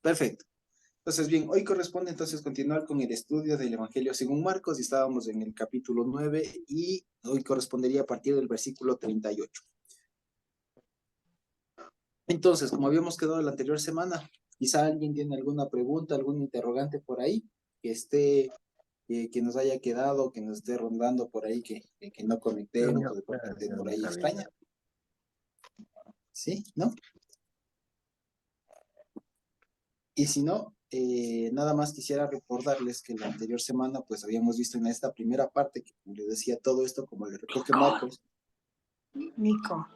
Perfecto. Entonces, bien, hoy corresponde entonces continuar con el estudio del Evangelio según Marcos y estábamos en el capítulo 9 y hoy correspondería a partir del versículo 38. Entonces, como habíamos quedado la anterior semana, quizá alguien tiene alguna pregunta, algún interrogante por ahí que esté, que nos haya quedado, que nos esté rondando por ahí, que no conectemos o de pronto esté por ahí extraña. ¿Sí? ¿No? Y si no, nada más quisiera recordarles que la anterior semana pues habíamos visto en esta primera parte que, como les decía, todo esto como le recoge Marcos, Nico.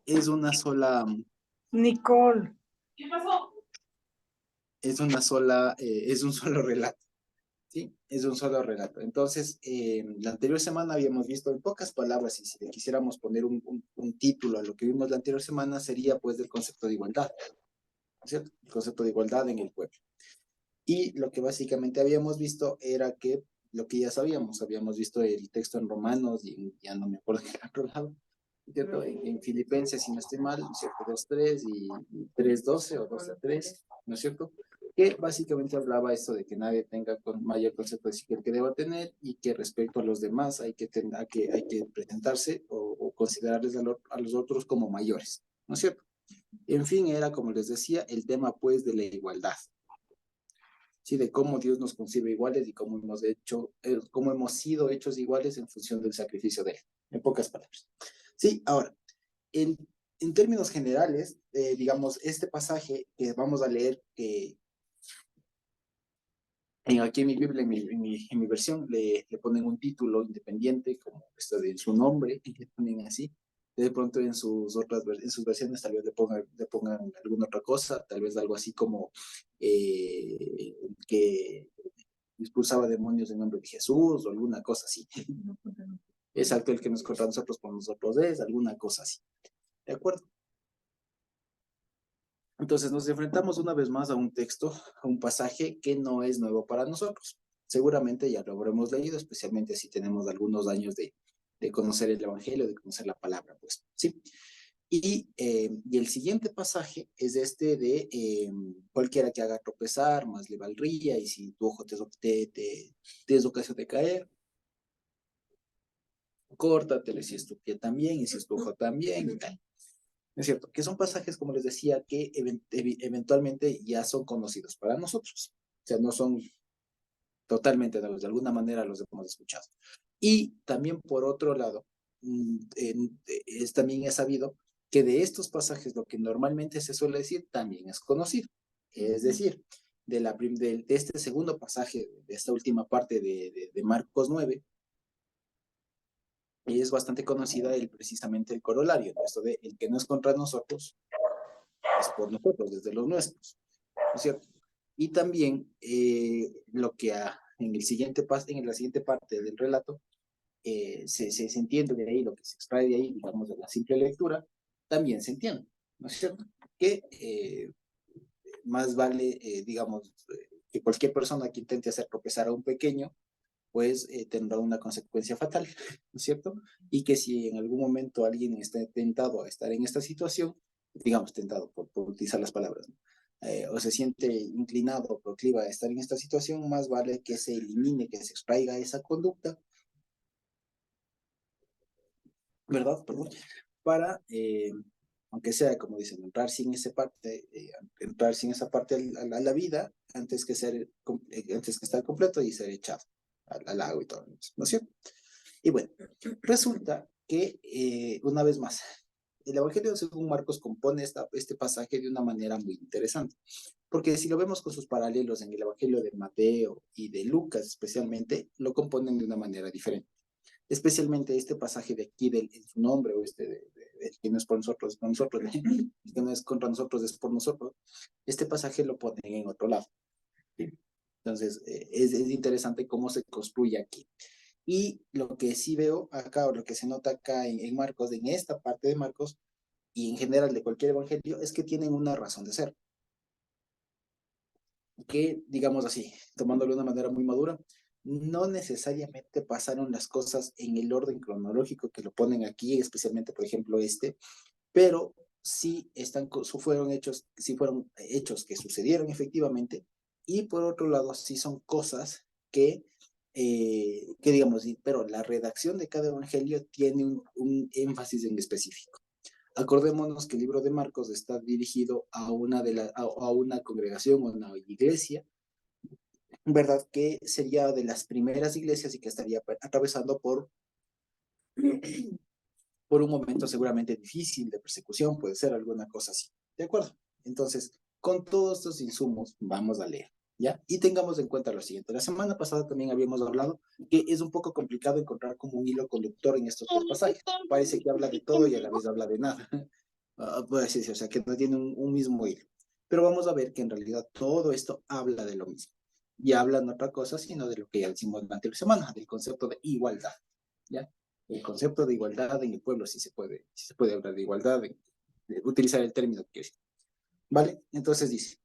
es una sola, Nicole. ¿Qué pasó? es una sola, es un solo relato, ¿sí? Es un solo relato. Entonces, la anterior semana habíamos visto en pocas palabras, y si le quisiéramos poner un título a lo que vimos la anterior semana, sería pues del concepto de igualdad, ¿cierto? El concepto de igualdad en el pueblo. Y lo que básicamente habíamos visto era que lo que ya sabíamos, habíamos visto el texto en Romanos y ya no me acuerdo qué otro lado, ¿cierto? En Filipenses, si no estoy mal, ¿cierto? 2:3 y 3:12 o 2:3, ¿no es cierto? Que básicamente hablaba esto de que nadie tenga con mayor concepto de sí que el que deba tener y que respecto a los demás hay que presentarse o considerarles a los otros como mayores, ¿no es cierto? En fin, era como les decía, el tema pues de la igualdad. Sí, de cómo Dios nos concibe iguales y cómo hemos sido hechos iguales en función del sacrificio de Él, en pocas palabras. Sí, ahora, en, en términos generales, digamos, este pasaje que vamos a leer, aquí en mi Biblia, en mi versión, le ponen un título independiente, como esto de su nombre, y le ponen así. De pronto en sus versiones tal vez le pongan alguna otra cosa, tal vez algo así como que expulsaba demonios en nombre de Jesús o alguna cosa así. Exacto, el que nos contra nosotros por nosotros es, alguna cosa así. ¿De acuerdo? Entonces nos enfrentamos una vez más a un texto, a un pasaje que no es nuevo para nosotros. Seguramente ya lo habremos leído, especialmente si tenemos algunos años de conocer el Evangelio, de conocer la palabra, pues, ¿sí? Y el siguiente pasaje es este de cualquiera que haga tropezar, más le valdría, y si tu ojo te es ocasión de caer, córtatelo, y si es tu pie también, y si es tu ojo también, y tal. ¿No es cierto? Que son pasajes, como les decía, que eventualmente ya son conocidos para nosotros. O sea, no son totalmente nuevos, de alguna manera los hemos escuchado. Y también, por otro lado, también es sabido que de estos pasajes lo que normalmente se suele decir también es conocido. Es decir, de este segundo pasaje, de esta última parte de Marcos 9, y es bastante conocida precisamente el corolario, esto de el que no es contra nosotros, es por nosotros, desde los nuestros, ¿no es cierto? Y también lo que en la siguiente parte del relato se entiende de ahí, lo que se extrae de ahí, digamos, de la simple lectura, también se entiende, ¿no es cierto? Que más vale, digamos, que cualquier persona que intente hacer tropezar a un pequeño, pues tendrá una consecuencia fatal, ¿no es cierto? Y que si en algún momento alguien está tentado a estar en esta situación, digamos tentado por utilizar las palabras, ¿no? O se siente inclinado o procliva a estar en esta situación, más vale que se elimine, que se extraiga esa conducta, ¿verdad? Perdón, para, aunque sea, como dicen, entrar sin esa parte a la vida, antes que estar completo y ser echado al lago y todo, ¿no es cierto? Y bueno, resulta que, una vez más, el Evangelio según Marcos compone este pasaje de una manera muy interesante, porque si lo vemos con sus paralelos en el Evangelio de Mateo y de Lucas especialmente, lo componen de una manera diferente. Especialmente este pasaje de aquí en su nombre, o el que no es por nosotros, es por nosotros, el que no es contra nosotros, es por nosotros, este pasaje lo ponen en otro lado. Entonces, es interesante cómo se construye aquí. Y lo que sí veo acá, o lo que se nota acá en Marcos, en esta parte de Marcos, y en general de cualquier evangelio, es que tienen una razón de ser. Que, digamos así, tomándolo de una manera muy madura, no necesariamente pasaron las cosas en el orden cronológico que lo ponen aquí, especialmente, por ejemplo, pero sí fueron hechos que sucedieron efectivamente, y por otro lado, sí son cosas que digamos, pero la redacción de cada evangelio tiene un énfasis en específico. Acordémonos que el libro de Marcos está dirigido a una congregación o una iglesia, ¿verdad? Que sería de las primeras iglesias y que estaría atravesando por un momento seguramente difícil de persecución, puede ser alguna cosa así. ¿De acuerdo? Entonces, con todos estos insumos, vamos a leer, ¿ya? Y tengamos en cuenta lo siguiente. La semana pasada también habíamos hablado que es un poco complicado encontrar como un hilo conductor en estos dos pasajes. Parece que habla de todo y a la vez habla de nada. Puede decirse, o sea, que no tiene un mismo hilo. Pero vamos a ver que en realidad todo esto habla de lo mismo. Y habla no otra cosa, sino de lo que ya decimos la anterior semana, del concepto de igualdad, ¿ya? El concepto de igualdad en el pueblo, si se puede hablar de igualdad, de utilizar el término que es. ¿Vale? Entonces dice,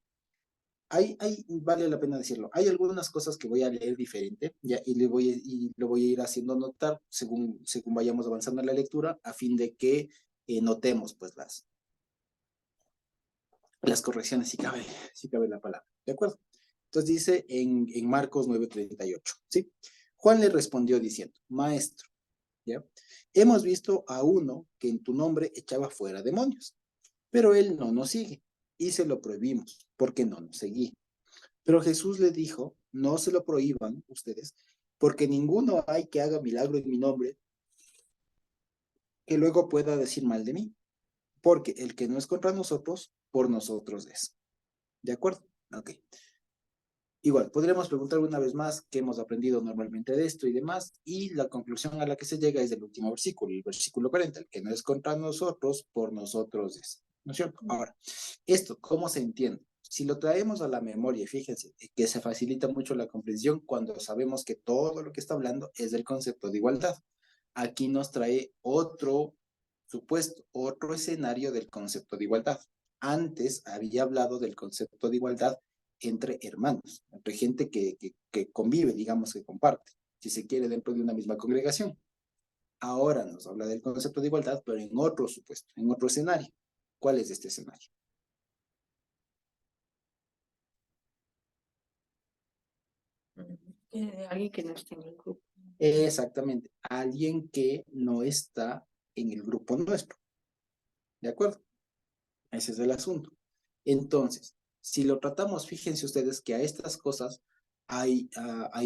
vale la pena decirlo, hay algunas cosas que voy a leer diferente, ya, y lo voy a ir haciendo notar según vayamos avanzando en la lectura, a fin de que notemos pues las correcciones, si cabe la palabra. ¿De acuerdo? Entonces dice en Marcos 9:38, ¿sí? Juan le respondió diciendo, maestro, ¿ya? Hemos visto a uno que en tu nombre echaba fuera demonios, pero él no nos sigue y se lo prohibimos porque no nos seguía. Pero Jesús le dijo, no se lo prohíban ustedes, porque ninguno hay que haga milagro en mi nombre que luego pueda decir mal de mí, porque el que no es contra nosotros, por nosotros es. ¿De acuerdo? Ok. Igual, podríamos preguntar una vez más qué hemos aprendido normalmente de esto y demás, y la conclusión a la que se llega es del último versículo, el versículo 40, el que no es contra nosotros, por nosotros es. ¿No es cierto? Ahora, esto, ¿cómo se entiende? Si lo traemos a la memoria, fíjense que se facilita mucho la comprensión cuando sabemos que todo lo que está hablando es del concepto de igualdad. Aquí nos trae otro supuesto, otro escenario del concepto de igualdad. Antes había hablado del concepto de igualdad entre hermanos, entre gente que convive, digamos, que comparte, si se quiere, dentro de una misma congregación. Ahora nos habla del concepto de igualdad, pero en otro supuesto, en otro escenario. ¿Cuál es este escenario? Alguien que no esté en el grupo. Exactamente, alguien que no está en el grupo nuestro. ¿De acuerdo? Ese es el asunto. Entonces, si lo tratamos, fíjense ustedes que a estas cosas hay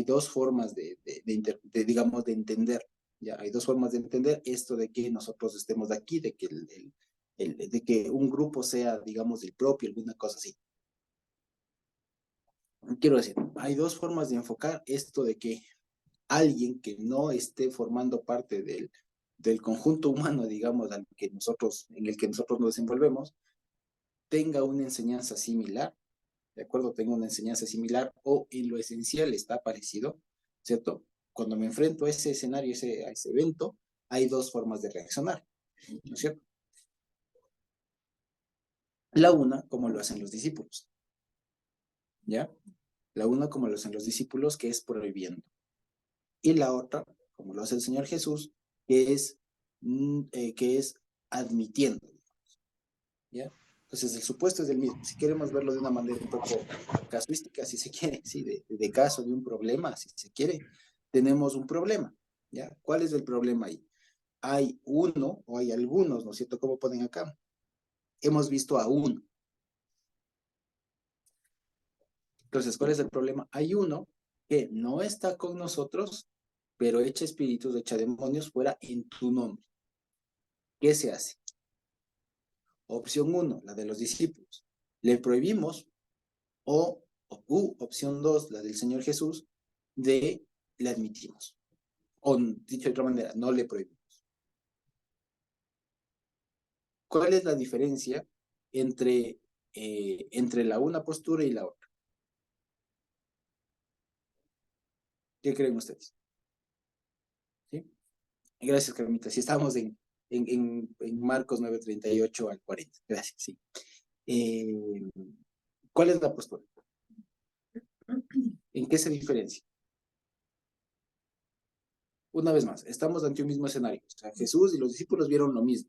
dos formas digamos, de entender. Ya, hay dos formas de entender esto de que nosotros estemos de aquí, de que, de que un grupo sea, digamos, del propio, alguna cosa así. Quiero decir, hay dos formas de enfocar esto de que alguien que no esté formando parte del conjunto humano, digamos, en el que nosotros nos desenvolvemos, tenga una enseñanza similar, ¿de acuerdo? Tenga una enseñanza similar o en lo esencial está parecido, ¿cierto? Cuando me enfrento a ese escenario, a ese evento, hay dos formas de reaccionar, ¿no es cierto? La una, como lo hacen los discípulos, ¿ya? La una, como lo hacen los discípulos, que es prohibiendo. Y la otra, como lo hace el Señor Jesús, que es admitiendo, ¿ya? Entonces, el supuesto es el mismo. Si queremos verlo de una manera un poco casuística, si se quiere, sí, de caso, de un problema, si se quiere, tenemos un problema, ¿ya? ¿Cuál es el problema ahí? Hay uno, o hay algunos, ¿no es cierto? ¿Cómo ponen acá? Hemos visto a uno. Entonces, ¿cuál es el problema? Hay uno que no está con nosotros, pero echa espíritus, echa demonios fuera en tu nombre. ¿Qué se hace? Opción 1, la de los discípulos. Le prohibimos, o opción 2, la del Señor Jesús, le admitimos. O dicho de otra manera, no le prohibimos. ¿Cuál es la diferencia entre la una postura y la otra? ¿Qué creen ustedes? ¿Sí? Gracias, Carmita. Si estamos en Marcos 9:38 al 40. Gracias, sí. ¿Cuál es la postura? ¿En qué se diferencia? Una vez más, estamos ante un mismo escenario. O sea, Jesús y los discípulos vieron lo mismo.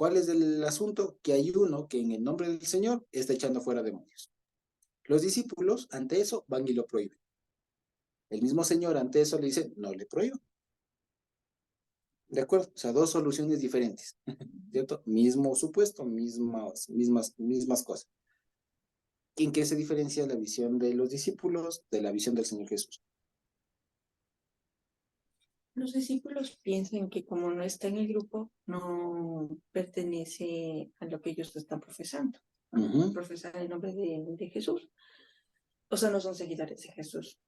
¿Cuál es el asunto? Que hay uno que en el nombre del Señor está echando fuera demonios. Los discípulos ante eso van y lo prohíben. El mismo Señor ante eso le dice, no le prohíbo. ¿De acuerdo? O sea, dos soluciones diferentes, ¿cierto? Mismo supuesto, mismas cosas. ¿En qué se diferencia la visión de los discípulos de la visión del Señor Jesús? Los discípulos piensan que como no está en el grupo, no pertenece a lo que ellos están profesando. Profesar el nombre de Jesús. O sea, no son seguidores de Jesús.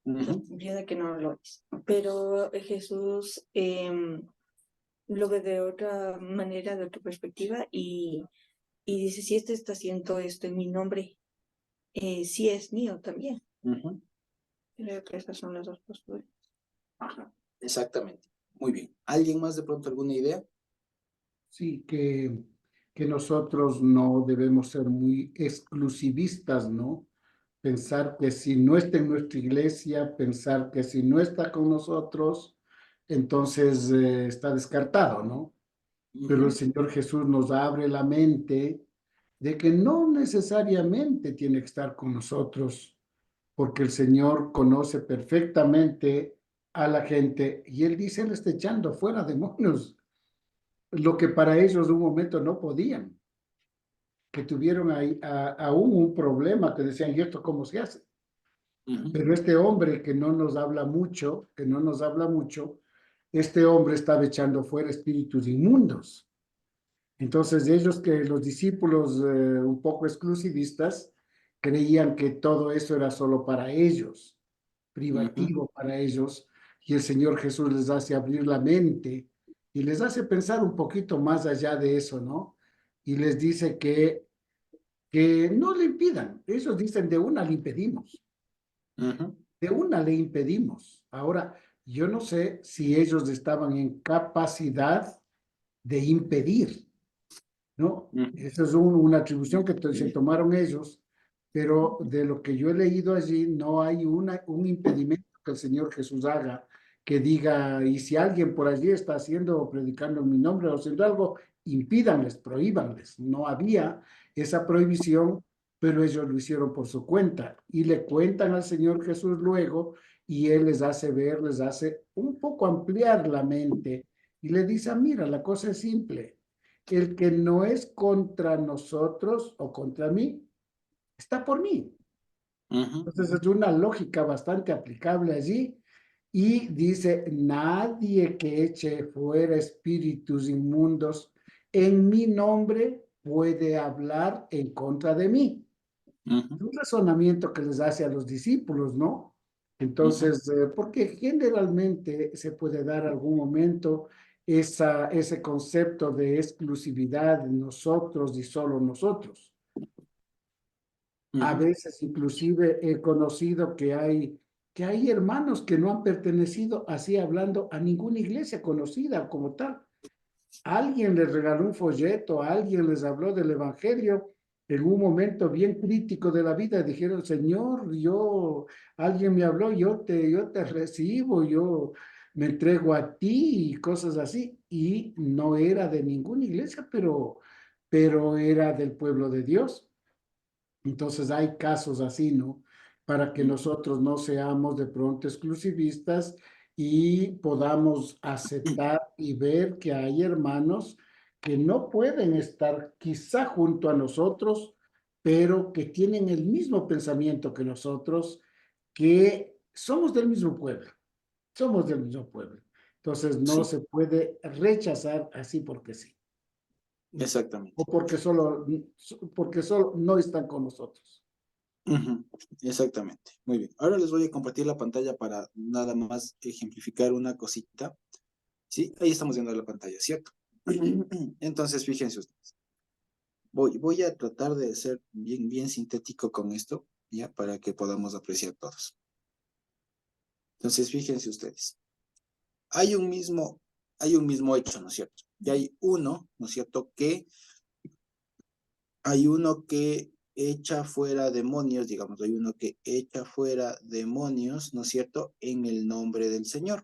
Piensa que no lo es. Pero Jesús lo ve de otra manera, de otra perspectiva, y dice, si este está haciendo esto en mi nombre, sí es mío también. Creo que esas son las dos posturas. Ajá, exactamente. Muy bien. ¿Alguien más de pronto alguna idea? Sí, que nosotros no debemos ser muy exclusivistas, ¿no? Pensar que si no está en nuestra iglesia, pensar que si no está con nosotros, entonces está descartado, ¿no? Pero el Señor Jesús nos abre la mente de que no necesariamente tiene que estar con nosotros, porque el Señor conoce perfectamente a la gente y Él dice, Él está echando fuera demonios, lo que para ellos de un momento no podían, que tuvieron ahí aún un problema, que decían, ¿y esto cómo se hace? Pero este hombre que no nos habla mucho, este hombre estaba echando fuera espíritus inmundos. Entonces ellos, que los discípulos un poco exclusivistas, creían que todo eso era solo para ellos, privativo para ellos, y el Señor Jesús les hace abrir la mente y les hace pensar un poquito más allá de eso, ¿no? Y les dice que no le impidan. Ellos dicen, de una le impedimos, de una le impedimos. Ahora, yo no sé si ellos estaban en capacidad de impedir, ¿no? Esa es una atribución que se tomaron ellos, pero de lo que yo he leído allí, no hay un impedimento que el Señor Jesús haga, que diga, y si alguien por allí está haciendo o predicando en mi nombre o haciendo algo, impídanles, prohíbanles. No había esa prohibición, pero ellos lo hicieron por su cuenta y le cuentan al Señor Jesús luego y Él les hace ver, les hace un poco ampliar la mente y le dice, "Ah, mira, la cosa es simple. El que no es contra nosotros o contra mí, está por mí". Entonces es una lógica bastante aplicable allí y dice, nadie que eche fuera espíritus inmundos en mi nombre puede hablar en contra de mí. Es un razonamiento que les hace a los discípulos, ¿no? Entonces, porque generalmente se puede dar algún momento ese concepto de exclusividad de nosotros y solo nosotros. A veces inclusive he conocido que hay hermanos que no han pertenecido, así hablando, a ninguna iglesia conocida como tal. Alguien les regaló un folleto, alguien les habló del evangelio en un momento bien crítico de la vida. Dijeron, Señor, alguien me habló, yo te recibo, yo me entrego a ti y cosas así. Y no era de ninguna iglesia, pero era del pueblo de Dios. Entonces hay casos así, ¿no? Para que nosotros no seamos de pronto exclusivistas y podamos aceptar y ver que hay hermanos que no pueden estar quizá junto a nosotros, pero que tienen el mismo pensamiento que nosotros, que somos del mismo pueblo, somos del mismo pueblo. Entonces no Sí, se puede rechazar así porque sí, o exactamente. porque solo no están con nosotros. Exactamente. Muy bien. Ahora les voy a compartir la pantalla para nada más ejemplificar una cosita. Sí, ahí estamos viendo la pantalla, ¿cierto? Entonces, fíjense ustedes. Voy a tratar de ser bien sintético con esto, ya, para que podamos apreciar todos. Entonces, fíjense ustedes. Hay hay un mismo hecho, ¿no es cierto? Y hay uno, ¿no es cierto? Hay uno que echa fuera demonios, digamos, hay uno que echa fuera demonios, ¿no es cierto? En el nombre del Señor,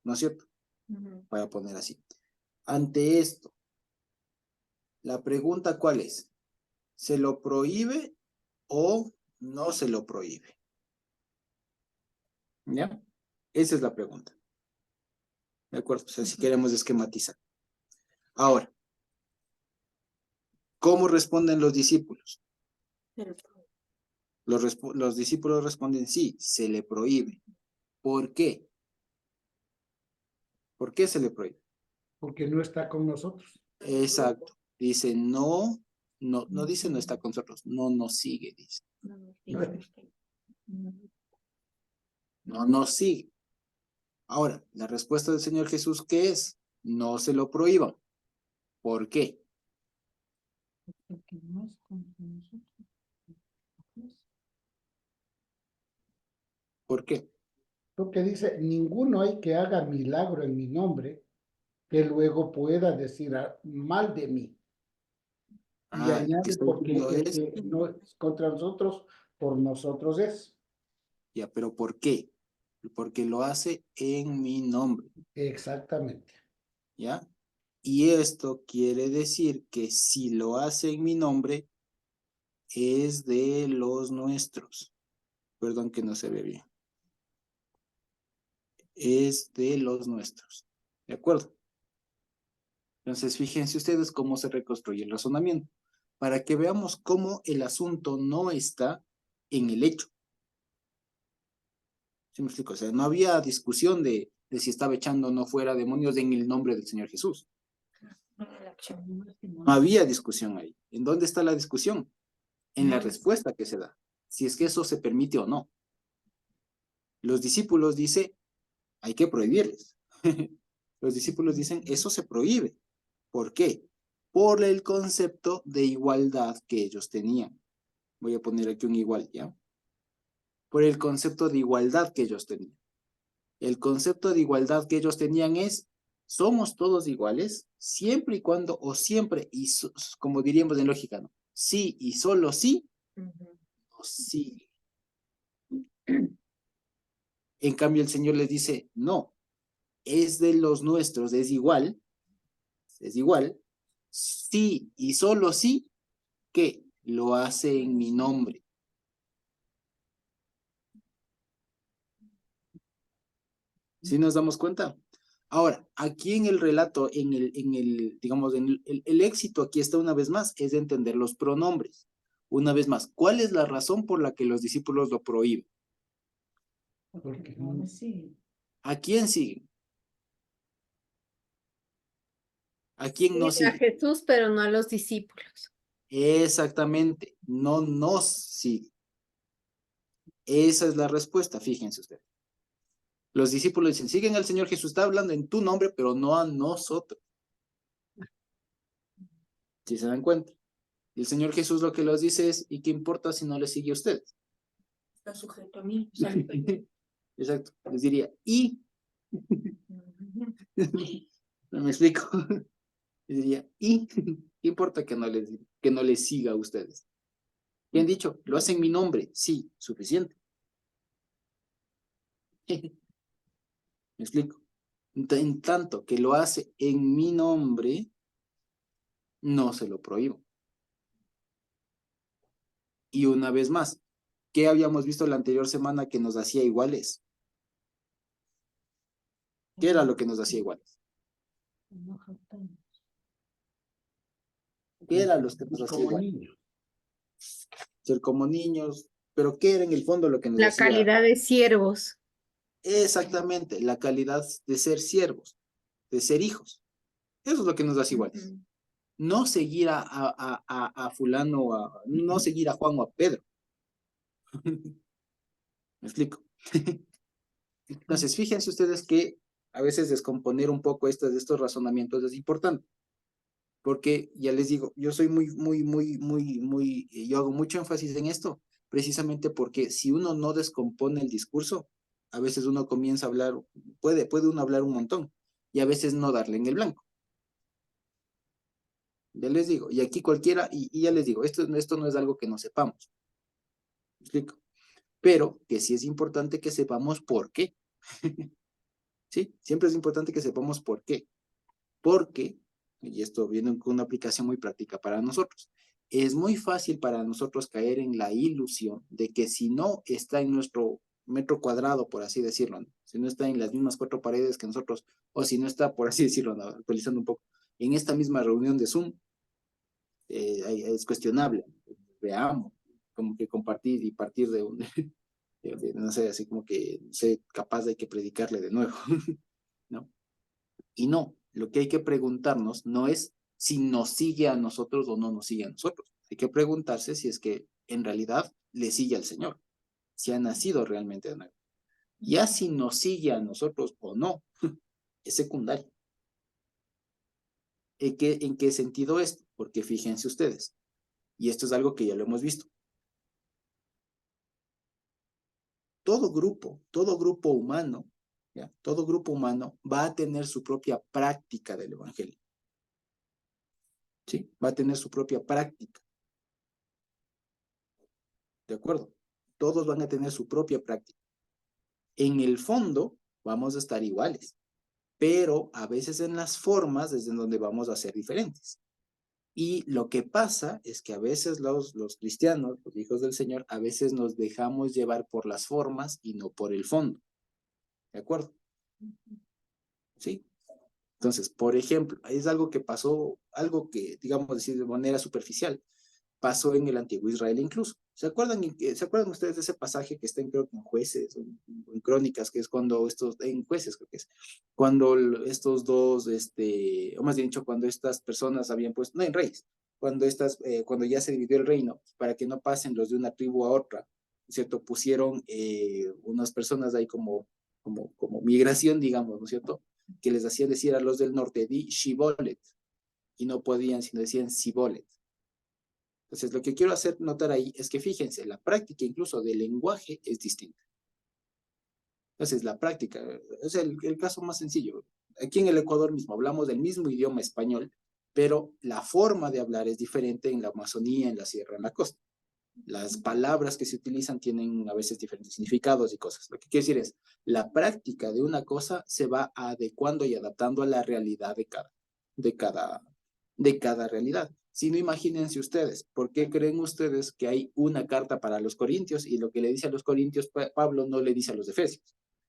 ¿no es cierto? Voy a poner así. Ante esto, La pregunta, ¿cuál es? ¿Se lo prohíbe o no se lo prohíbe? ¿Ya? Esa es la pregunta. ¿De acuerdo? O sea, si queremos esquematizar. Ahora, ¿cómo responden los discípulos? Los discípulos responden, sí, se le prohíbe. ¿Por qué? ¿Por qué se le prohíbe? Porque no está con nosotros. Exacto. Dice, no dice no está con nosotros, no nos sigue, dice. No nos sigue. Ahora, la respuesta del Señor Jesús, ¿qué es? No se lo prohíban. ¿Por qué? Porque no es con nosotros. ¿Por qué? Porque dice, ninguno hay que haga milagro en mi nombre que luego pueda decir mal de mí. Y El que añade, está porque diciendo el es, que no es contra nosotros, por nosotros es. ya, pero ¿por qué? Porque lo hace en mi nombre, Exactamente. ¿ya? Y esto quiere decir que si lo hace en mi nombre, es de los nuestros. Perdón que no se ve bien. Es de los nuestros. ¿De acuerdo? Entonces, fíjense ustedes cómo se reconstruye el razonamiento, para que veamos cómo el asunto no está en el hecho. ¿Sí me explico? O sea, no había discusión de si estaba echando o no fuera demonios en el nombre del Señor Jesús. No había discusión ahí. ¿En dónde está la discusión? En la respuesta que se da. Si es que eso se permite o no. Los discípulos dicen, hay que prohibirles. Los discípulos dicen, eso se prohíbe. ¿Por qué? Por el concepto de igualdad que ellos tenían. Voy a poner aquí un igual, ¿ya? Por el concepto de igualdad que ellos tenían. El concepto de igualdad que ellos tenían es, somos todos iguales, siempre y cuando, o siempre, y como diríamos en lógica, ¿no? Sí y solo sí, o sí. En cambio, el Señor les dice, no, es de los nuestros, es igual, sí y solo sí, que lo hace en mi nombre. ¿Sí nos damos cuenta? Ahora, aquí en el relato, digamos, el éxito aquí está una vez más, es de entender los pronombres. Una vez más, ¿cuál es la razón por la que los discípulos lo prohíben? Porque ¿A quién siguen? ¿A quién no A siguen? Jesús, pero no a los discípulos. Exactamente, no nos siguen. Esa es la respuesta, fíjense ustedes. Los discípulos dicen, siguen al Señor Jesús, está hablando en tu nombre, pero no a nosotros. ¿Sí se dan cuenta? Y el Señor Jesús lo que los dice es, ¿y qué importa si no les sigue a ustedes? Está sujeto a mí. Exacto, les diría, ¿y? No me explico. Les diría, ¿y? ¿Qué importa que no les siga a ustedes? ¿Qué han dicho? Lo hacen en mi nombre. Sí, suficiente. ¿Me explico? En tanto que lo hace en mi nombre, no se lo prohíbo. Y una vez más, ¿qué habíamos visto la anterior semana que nos hacía iguales? ¿Qué era lo que nos hacía iguales? ¿Qué era lo que nos hacía como iguales? niños. Ser como niños, pero ¿qué era en el fondo lo que nos La hacía? calidad de siervos. Exactamente, la calidad de ser siervos, de ser hijos. Eso es lo que nos hace iguales. No seguir a fulano, no seguir a Juan o a Pedro. ¿Me explico? Entonces, fíjense ustedes que a veces descomponer un poco estos razonamientos es importante. Porque ya les digo, yo soy yo hago mucho énfasis en esto, precisamente porque si uno no descompone el discurso, a veces uno comienza a hablar, puede uno hablar un montón, y a veces no darle en el blanco. Ya les digo, y aquí cualquiera, y ya les digo, esto no es algo que no sepamos. ¿Me explico? Pero que sí es importante que sepamos por qué. ¿Sí? Siempre es importante que sepamos por qué. Porque y esto viene con una aplicación muy práctica para nosotros. Es muy fácil para nosotros caer en la ilusión de que si no está en nuestro metro cuadrado, por así decirlo, ¿no? Si no está en las mismas 4 paredes que nosotros, o si no está, por así decirlo, ¿no? Actualizando un poco, en esta misma reunión de Zoom, es cuestionable. Veamos, como que compartir y partir de un, no sé, así como que sé capaz de que predicarle de nuevo, ¿no? Y no, lo que hay que preguntarnos no es si nos sigue a nosotros o no nos sigue a nosotros. Hay que preguntarse si es que en realidad le sigue al Señor, si ha nacido realmente de nuevo. Ya si nos sigue a nosotros o no, es secundario. ¿En qué sentido esto? Porque fíjense ustedes, y esto es algo que ya lo hemos visto. Todo grupo humano, ¿ya? Todo grupo humano va a tener su propia práctica del Evangelio. ¿Sí? Va a tener su propia práctica. ¿De acuerdo? Todos van a tener su propia práctica. En el fondo, vamos a estar iguales, pero a veces en las formas es en donde vamos a ser diferentes. Y lo que pasa es que a veces los cristianos, los hijos del Señor, a veces nos dejamos llevar por las formas y no por el fondo. ¿De acuerdo? ¿Sí? Entonces, por ejemplo, es algo que pasó, algo que, digamos, decir de manera superficial, pasó en el antiguo Israel incluso. ¿Se acuerdan ustedes de ese pasaje que está en, creo que en Jueces, en Crónicas, que es cuando en Jueces creo que es, cuando estos dos, o más bien dicho, cuando estas personas habían puesto, no, en Reyes, cuando ya se dividió el reino, para que no pasen los de una tribu a otra, ¿cierto? Pusieron unas personas ahí como migración, digamos, ¿no es cierto? Que les hacía decir a los del norte, di Shibolet, y no podían, sino decían Sibolet. Entonces, lo que quiero hacer notar ahí es que fíjense, la práctica incluso del lenguaje es distinta. Entonces, la práctica, es el caso más sencillo. Aquí en el Ecuador mismo hablamos del mismo idioma español, pero la forma de hablar es diferente en la Amazonía, en la sierra, en la costa. Las palabras que se utilizan tienen a veces diferentes significados y cosas. Lo que quiero decir es, la práctica de una cosa se va adecuando y adaptando a la realidad de cada realidad. Si no, imagínense ustedes, ¿por qué creen ustedes que hay una carta para los corintios y lo que le dice a los corintios Pablo no le dice a los efesios?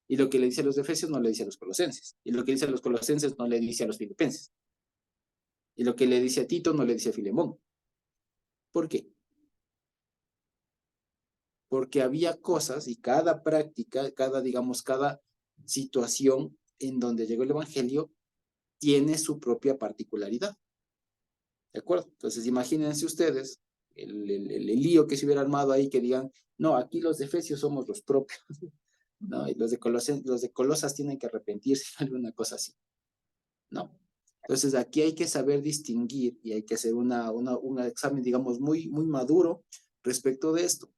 Y lo que le dice a los efesios no le dice a los colosenses. Y lo que dice a los colosenses no le dice a los filipenses. Y lo que le dice a Tito no le dice a Filemón. ¿Por qué? Porque había cosas y cada práctica, digamos, cada situación en donde llegó el Evangelio tiene su propia particularidad. ¿De acuerdo? Entonces, imagínense ustedes el lío que se hubiera armado ahí, que digan, no, aquí los de Efesios somos los propios, ¿no? Y los de Colosas tienen que arrepentirse, alguna cosa así, ¿no? Entonces, aquí hay que saber distinguir y hay que hacer un examen, digamos, muy, muy maduro respecto de esto.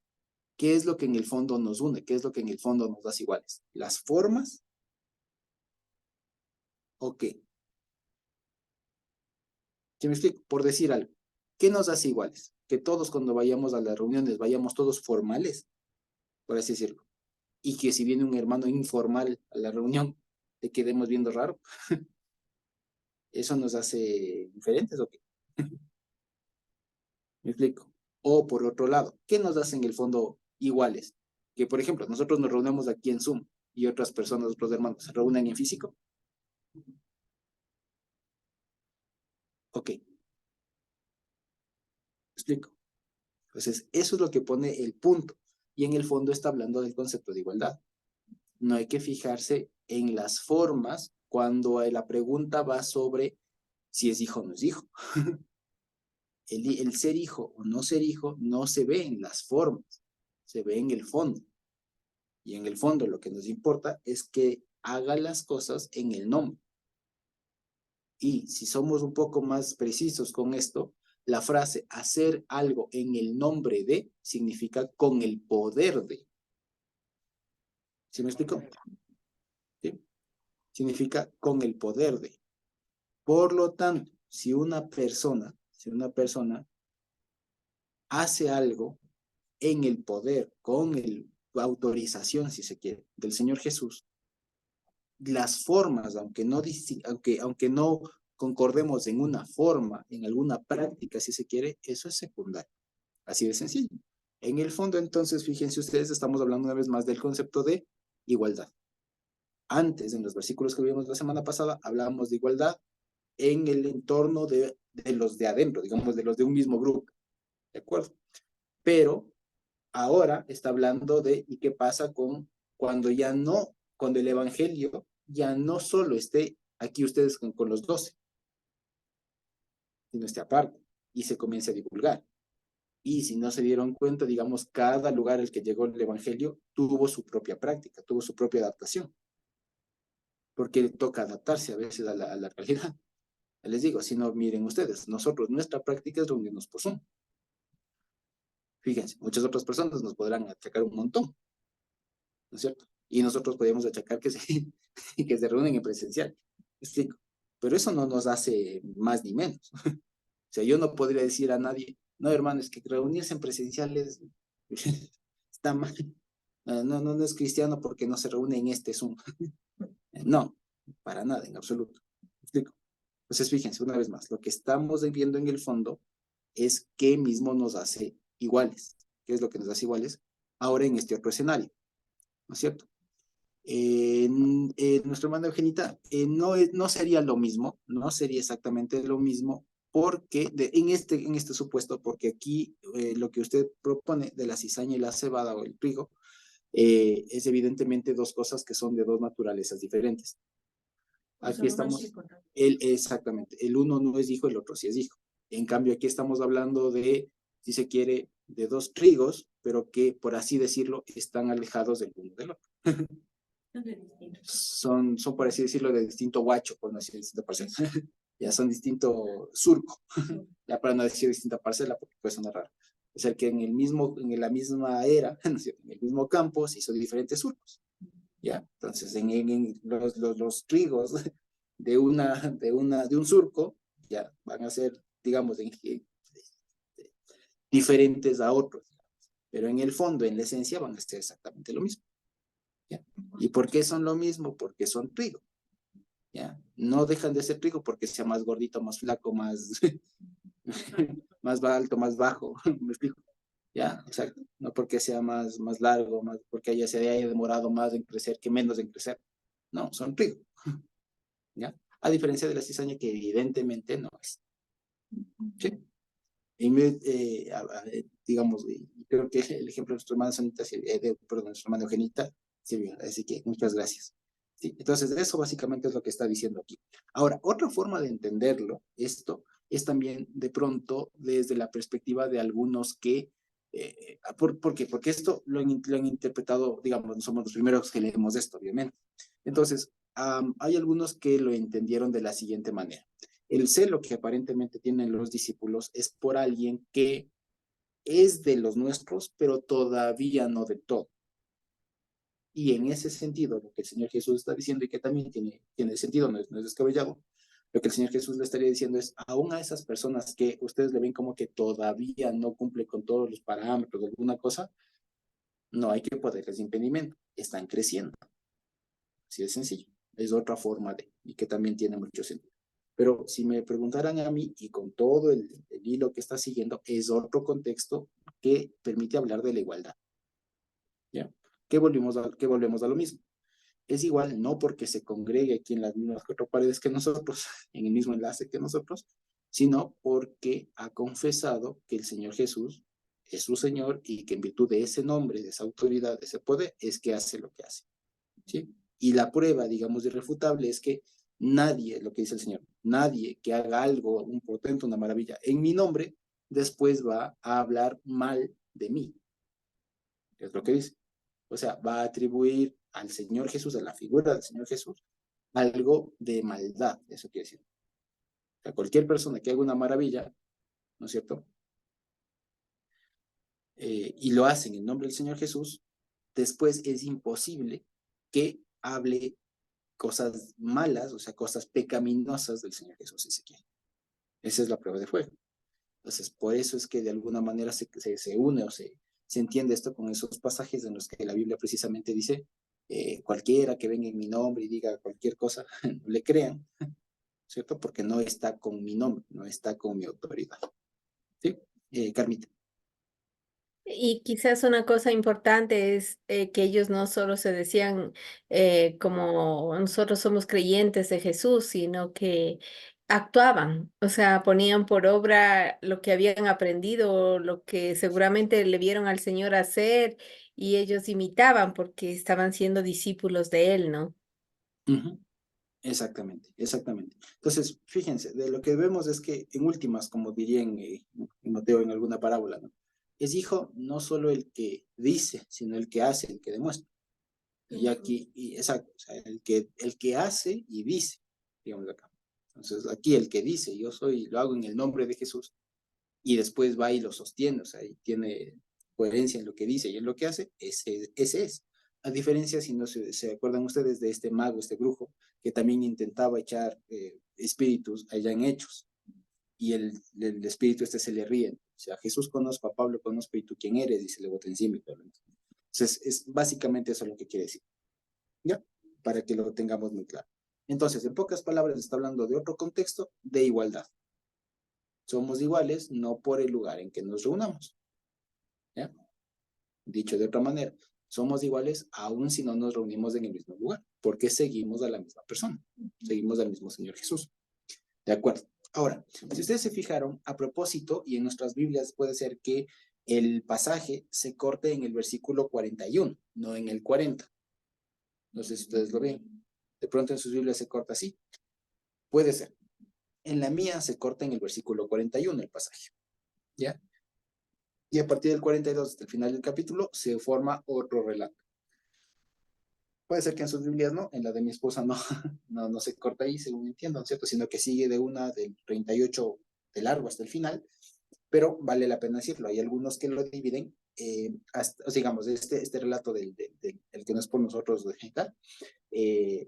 ¿Qué es lo que en el fondo nos une? ¿Qué es lo que en el fondo nos hace iguales? ¿Las formas o qué? ¿Sí me explico? Por decir algo, ¿qué nos hace iguales? Que todos cuando vayamos a las reuniones vayamos todos formales, por así decirlo. Y que si viene un hermano informal a la reunión, te quedemos viendo raro. ¿Eso nos hace diferentes o qué? ¿Me explico? O por otro lado, ¿qué nos hace en el fondo iguales? Que, por ejemplo, nosotros nos reunimos aquí en Zoom y otras personas, otros hermanos, se reúnen en físico. Ok, ¿me explico? Entonces, eso es lo que pone el punto. Y en el fondo está hablando del concepto de igualdad. No hay que fijarse en las formas cuando la pregunta va sobre si es hijo o no es hijo. El ser hijo o no ser hijo no se ve en las formas, se ve en el fondo. Y en el fondo lo que nos importa es que haga las cosas en el nombre. Y si somos un poco más precisos con esto, la frase hacer algo en el nombre de significa con el poder de. ¿Sí me explico? ¿Sí? Significa con el poder de. Por lo tanto, si una persona hace algo en el poder, con la autorización, si se quiere, del Señor Jesús, las formas, aunque no concordemos en una forma, en alguna práctica, si se quiere, eso es secundario. Así de sencillo. En el fondo, entonces, fíjense ustedes, estamos hablando una vez más del concepto de igualdad. Antes, en los versículos que vimos la semana pasada, hablábamos de igualdad en el entorno de los de adentro, digamos, de los de un mismo grupo. ¿De acuerdo? Pero ahora está hablando de, ¿y qué pasa cuando ya no, cuando el evangelio ya no solo esté aquí ustedes con los 12, sino esté aparte y se comience a divulgar? Y si no se dieron cuenta, digamos, cada lugar al que llegó el evangelio tuvo su propia práctica, tuvo su propia adaptación, porque toca adaptarse a veces a la realidad. Les digo, si no, miren ustedes, nosotros, nuestra práctica es reunirnos por Zoom. Fíjense, muchas otras personas nos podrán achacar un montón, ¿no es cierto? Y nosotros podemos achacar que que se reúnen en presencial. ¿Me explico? Pero eso no nos hace más ni menos. O sea, yo no podría decir a nadie, no, hermano, es que reunirse en presenciales está mal. No es cristiano porque no se reúne en este Zoom. No, para nada, en absoluto. ¿Me explico? Entonces, fíjense, una vez más, lo que estamos viendo en el fondo es qué mismo nos hace iguales. ¿Qué es lo que nos hace iguales ahora en este otro escenario? ¿No es cierto? Nuestra hermana Eugenita, no sería lo mismo, no sería exactamente lo mismo, porque en este supuesto, porque aquí lo que usted propone de la cizaña y la cebada o el trigo, es evidentemente dos cosas que son de dos naturalezas diferentes. Aquí estamos, exactamente, el uno no es hijo, el otro sí es hijo. En cambio, aquí estamos hablando de, si se quiere, de dos trigos, pero que, por así decirlo, están alejados del uno del otro. Son, por así decirlo, de distinto guacho, por no decir distinta parcela. Ya son distinto surco, ya para no decir distinta parcela, porque puede sonar raro. Es el que en la misma era, ¿no es cierto? En el mismo campo se hizo diferentes surcos. ¿Ya? Entonces, en los trigos de un surco, ya van a ser, digamos, diferentes a otros, pero en el fondo, en la esencia, van a ser exactamente lo mismo. ¿Ya? ¿Y por qué son lo mismo? Porque son trigo. ¿Ya? No dejan de ser trigo porque sea más gordito, más flaco, más, más alto, más bajo, ¿me explico? ¿Ya? Exacto. No porque sea más largo, porque se haya demorado más en crecer que menos en crecer. No, son trigo. ¿Ya? A diferencia de la cizaña que evidentemente no es. ¿Sí? Y digamos, creo que el ejemplo de nuestra hermana Sonita, nuestra hermana Eugenita, sirvió. Así que muchas gracias. ¿Sí? Entonces, eso básicamente es lo que está diciendo aquí. Ahora, otra forma de entenderlo, esto, es también de pronto desde la perspectiva de algunos que, ¿por qué? Porque esto lo han interpretado, digamos, no somos los primeros que leemos esto, obviamente. Entonces, hay algunos que lo entendieron de la siguiente manera. El celo que aparentemente tienen los discípulos es por alguien que es de los nuestros, pero todavía no del todo. Y en ese sentido, lo que el Señor Jesús está diciendo, y que también tiene sentido, no es descabellado, lo que el Señor Jesús le estaría diciendo es, aún a esas personas que ustedes le ven como que todavía no cumple con todos los parámetros de alguna cosa, no hay que ponerles impedimento, están creciendo. Así de sencillo. Es otra forma y que también tiene mucho sentido. Pero si me preguntaran a mí, y con todo el hilo que está siguiendo, es otro contexto que permite hablar de la igualdad. ¿Ya? Que volvemos a lo mismo. Es igual no porque se congregue aquí en las mismas cuatro paredes que nosotros, en el mismo enlace que nosotros, sino porque ha confesado que el Señor Jesús es su Señor y que en virtud de ese nombre, de esa autoridad, de ese poder, es que hace lo que hace. ¿Sí? Y la prueba, digamos, irrefutable es que nadie, lo que dice el Señor, nadie que haga algo, un portento, una maravilla, en mi nombre, después va a hablar mal de mí. Es lo que dice. O sea, va a atribuir al Señor Jesús, a la figura del Señor Jesús, algo de maldad, eso quiere decir. O sea, cualquier persona que haga una maravilla, ¿no es cierto? Y lo hace en el nombre del Señor Jesús, después es imposible que hable cosas malas, o sea, cosas pecaminosas del Señor Jesús, si se quiere. Esa es la prueba de fuego. Entonces, por eso es que de alguna manera se une o se entiende esto con esos pasajes en los que la Biblia precisamente dice, cualquiera que venga en mi nombre y diga cualquier cosa, no le crean, ¿cierto? Porque no está con mi nombre, no está con mi autoridad. ¿Sí? Carmita. Y quizás una cosa importante es que ellos no solo se decían como nosotros somos creyentes de Jesús, sino que actuaban, o sea, ponían por obra lo que habían aprendido, lo que seguramente le vieron al Señor hacer y ellos imitaban porque estaban siendo discípulos de Él, ¿no? Ujú. Exactamente, exactamente. Entonces, fíjense, de lo que vemos es que en últimas, como dirían en Mateo en alguna parábola, ¿no? Es hijo no solo el que dice, sino el que hace, el que demuestra. Y aquí, exacto, o sea, el que hace y dice, digamos acá. Entonces, aquí el que dice, yo soy, lo hago en el nombre de Jesús, y después va y lo sostiene, o sea, y tiene coherencia en lo que dice y en lo que hace, ese es. A diferencia, si no se acuerdan ustedes de este mago, este brujo, que también intentaba echar espíritus allá en Hechos, y el espíritu este se le ríe. O sea, Jesús conozco, a Pablo conozco, y tú quién eres, y se le bota encima y todo. Entonces, es básicamente eso lo que quiere decir, ¿ya? Para que lo tengamos muy claro. Entonces, en pocas palabras, está hablando de otro contexto de igualdad. Somos iguales no por el lugar en que nos reunamos, ¿ya? Dicho de otra manera, somos iguales aún si no nos reunimos en el mismo lugar, porque seguimos a la misma persona, seguimos al mismo Señor Jesús. ¿De acuerdo? Ahora, si ustedes se fijaron, a propósito, y en nuestras Biblias puede ser que el pasaje se corte en el versículo 41, no en el 40. No sé si ustedes lo ven. De pronto en sus Biblias se corta así. Puede ser. En la mía se corta en el versículo 41 el pasaje. ¿Ya? Y a partir del 42 hasta el final del capítulo se forma otro relato. Puede ser que en sus Biblias no, en la de mi esposa no, no se corta ahí, según entiendo, ¿cierto? Sino que sigue de una del 38 de largo hasta el final, pero vale la pena decirlo. Hay algunos que lo dividen, hasta, o sea, digamos, este relato del el que no es por nosotros de tal,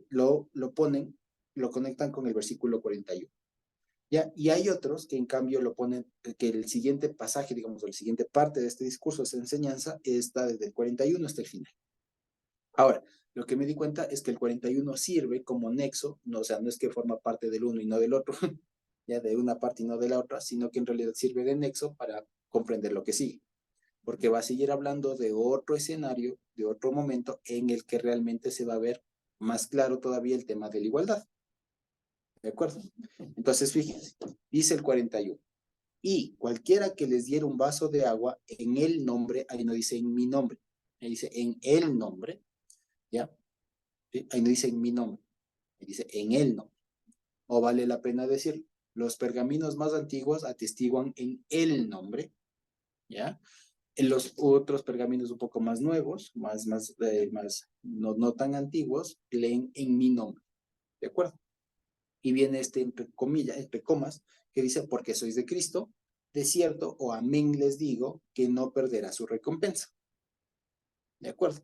lo ponen, lo conectan con el versículo 41. ¿Ya? Y hay otros que en cambio lo ponen, que el siguiente pasaje, digamos, o la siguiente parte de este discurso, esta enseñanza, está desde el 41 hasta el final. Ahora, lo que me di cuenta es que el 41 sirve como nexo, no, o sea, no es que forma parte del uno y no del otro, ya de una parte y no de la otra, sino que en realidad sirve de nexo para comprender lo que sigue, porque va a seguir hablando de otro escenario, de otro momento en el que realmente se va a ver más claro todavía el tema de la igualdad. ¿De acuerdo? Entonces, fíjense, dice el 41. Y cualquiera que les diera un vaso de agua en el nombre, ahí no dice en mi nombre, ahí dice en el nombre, ¿ya? ¿Sí? Ahí no dice en mi nombre, ahí dice en el nombre. O vale la pena decir, los pergaminos más antiguos atestiguan en el nombre, ¿ya? En los otros pergaminos un poco más nuevos, más no tan antiguos, leen en mi nombre, ¿de acuerdo? Y viene este entre comillas, entre comas, que dice, porque sois de Cristo, de cierto o amén les digo, que no perderá su recompensa. ¿De acuerdo?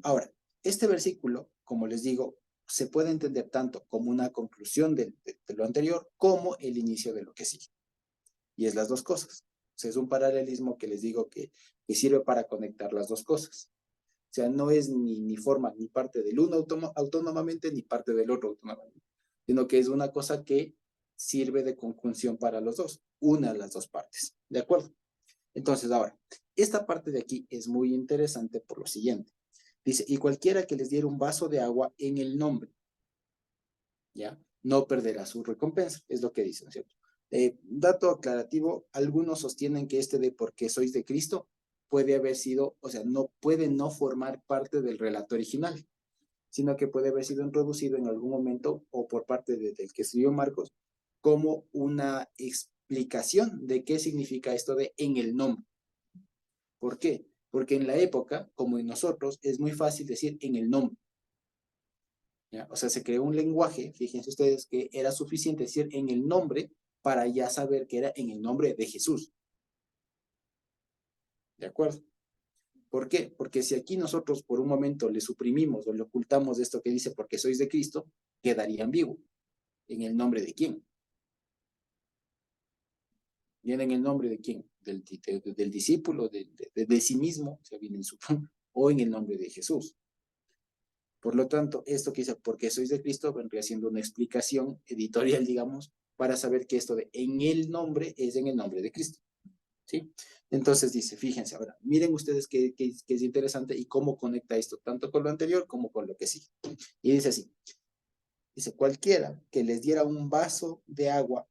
Ahora, este versículo, como les digo, se puede entender tanto como una conclusión de lo anterior, como el inicio de lo que sigue. Y es las dos cosas. O sea, es un paralelismo que les digo que sirve para conectar las dos cosas. O sea, no es ni forma ni parte del uno autónomamente, ni parte del otro autónomamente, sino que es una cosa que sirve de conjunción para los dos, una de las dos partes. ¿De acuerdo? Entonces, ahora, esta parte de aquí es muy interesante por lo siguiente. Dice, y cualquiera que les diera un vaso de agua en el nombre, ¿ya? No perderá su recompensa, es lo que dicen, ¿cierto? Dato aclarativo, algunos sostienen que este de porque sois de Cristo puede haber sido, o sea, no puede no formar parte del relato original, sino que puede haber sido introducido en algún momento o por parte del que escribió Marcos como una explicación de qué significa esto de en el nombre. ¿Por qué? Porque en la época, como en nosotros, es muy fácil decir en el nombre. ¿Ya? O sea, se creó un lenguaje, fíjense ustedes, que era suficiente decir en el nombre para ya saber que era en el nombre de Jesús. ¿De acuerdo? ¿Por qué? Porque si aquí nosotros por un momento le suprimimos o le ocultamos esto que dice porque sois de Cristo, quedaría ambiguo. ¿En el nombre de quién? ¿Viene en el nombre de quién? Del discípulo, de sí mismo, o sea, viene en su o en el nombre de Jesús. Por lo tanto, esto que dice, porque sois de Cristo, vendría siendo una explicación editorial, digamos, para saber que esto de en el nombre es en el nombre de Cristo. ¿Sí? Entonces dice, fíjense ahora, miren ustedes que es interesante y cómo conecta esto, tanto con lo anterior como con lo que sigue. Y dice así, dice, cualquiera que les diera un vaso de agua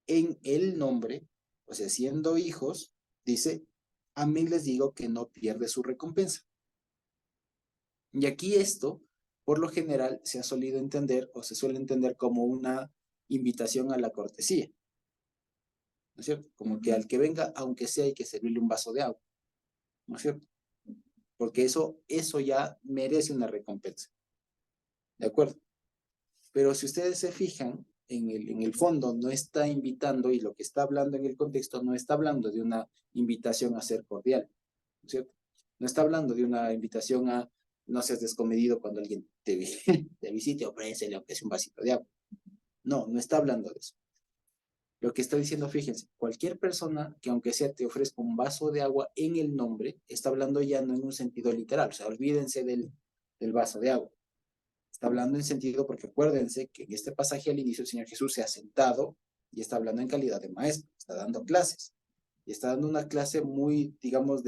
en el nombre, o sea, siendo hijos, dice, a mí les digo que no pierde su recompensa. Y aquí esto, por lo general, se ha solido entender o se suele entender como una invitación a la cortesía, ¿no es cierto? Como que al que venga, aunque sea, hay que servirle un vaso de agua, ¿no es cierto? Porque eso ya merece una recompensa, ¿de acuerdo? Pero si ustedes se fijan, en el fondo no está invitando y lo que está hablando en el contexto no está hablando de una invitación a ser cordial, ¿no es cierto? No está hablando de una invitación a no seas descomedido cuando alguien te visite, ofrécele aunque sea un vasito de agua. No, no está hablando de eso. Lo que está diciendo, fíjense, cualquier persona que aunque sea te ofrezca un vaso de agua en el nombre, está hablando ya no en un sentido literal, o sea, olvídense del vaso de agua. Está hablando en sentido porque acuérdense que en este pasaje al inicio el Señor Jesús se ha sentado y está hablando en calidad de maestro, está dando clases. Y está dando una clase muy, digamos,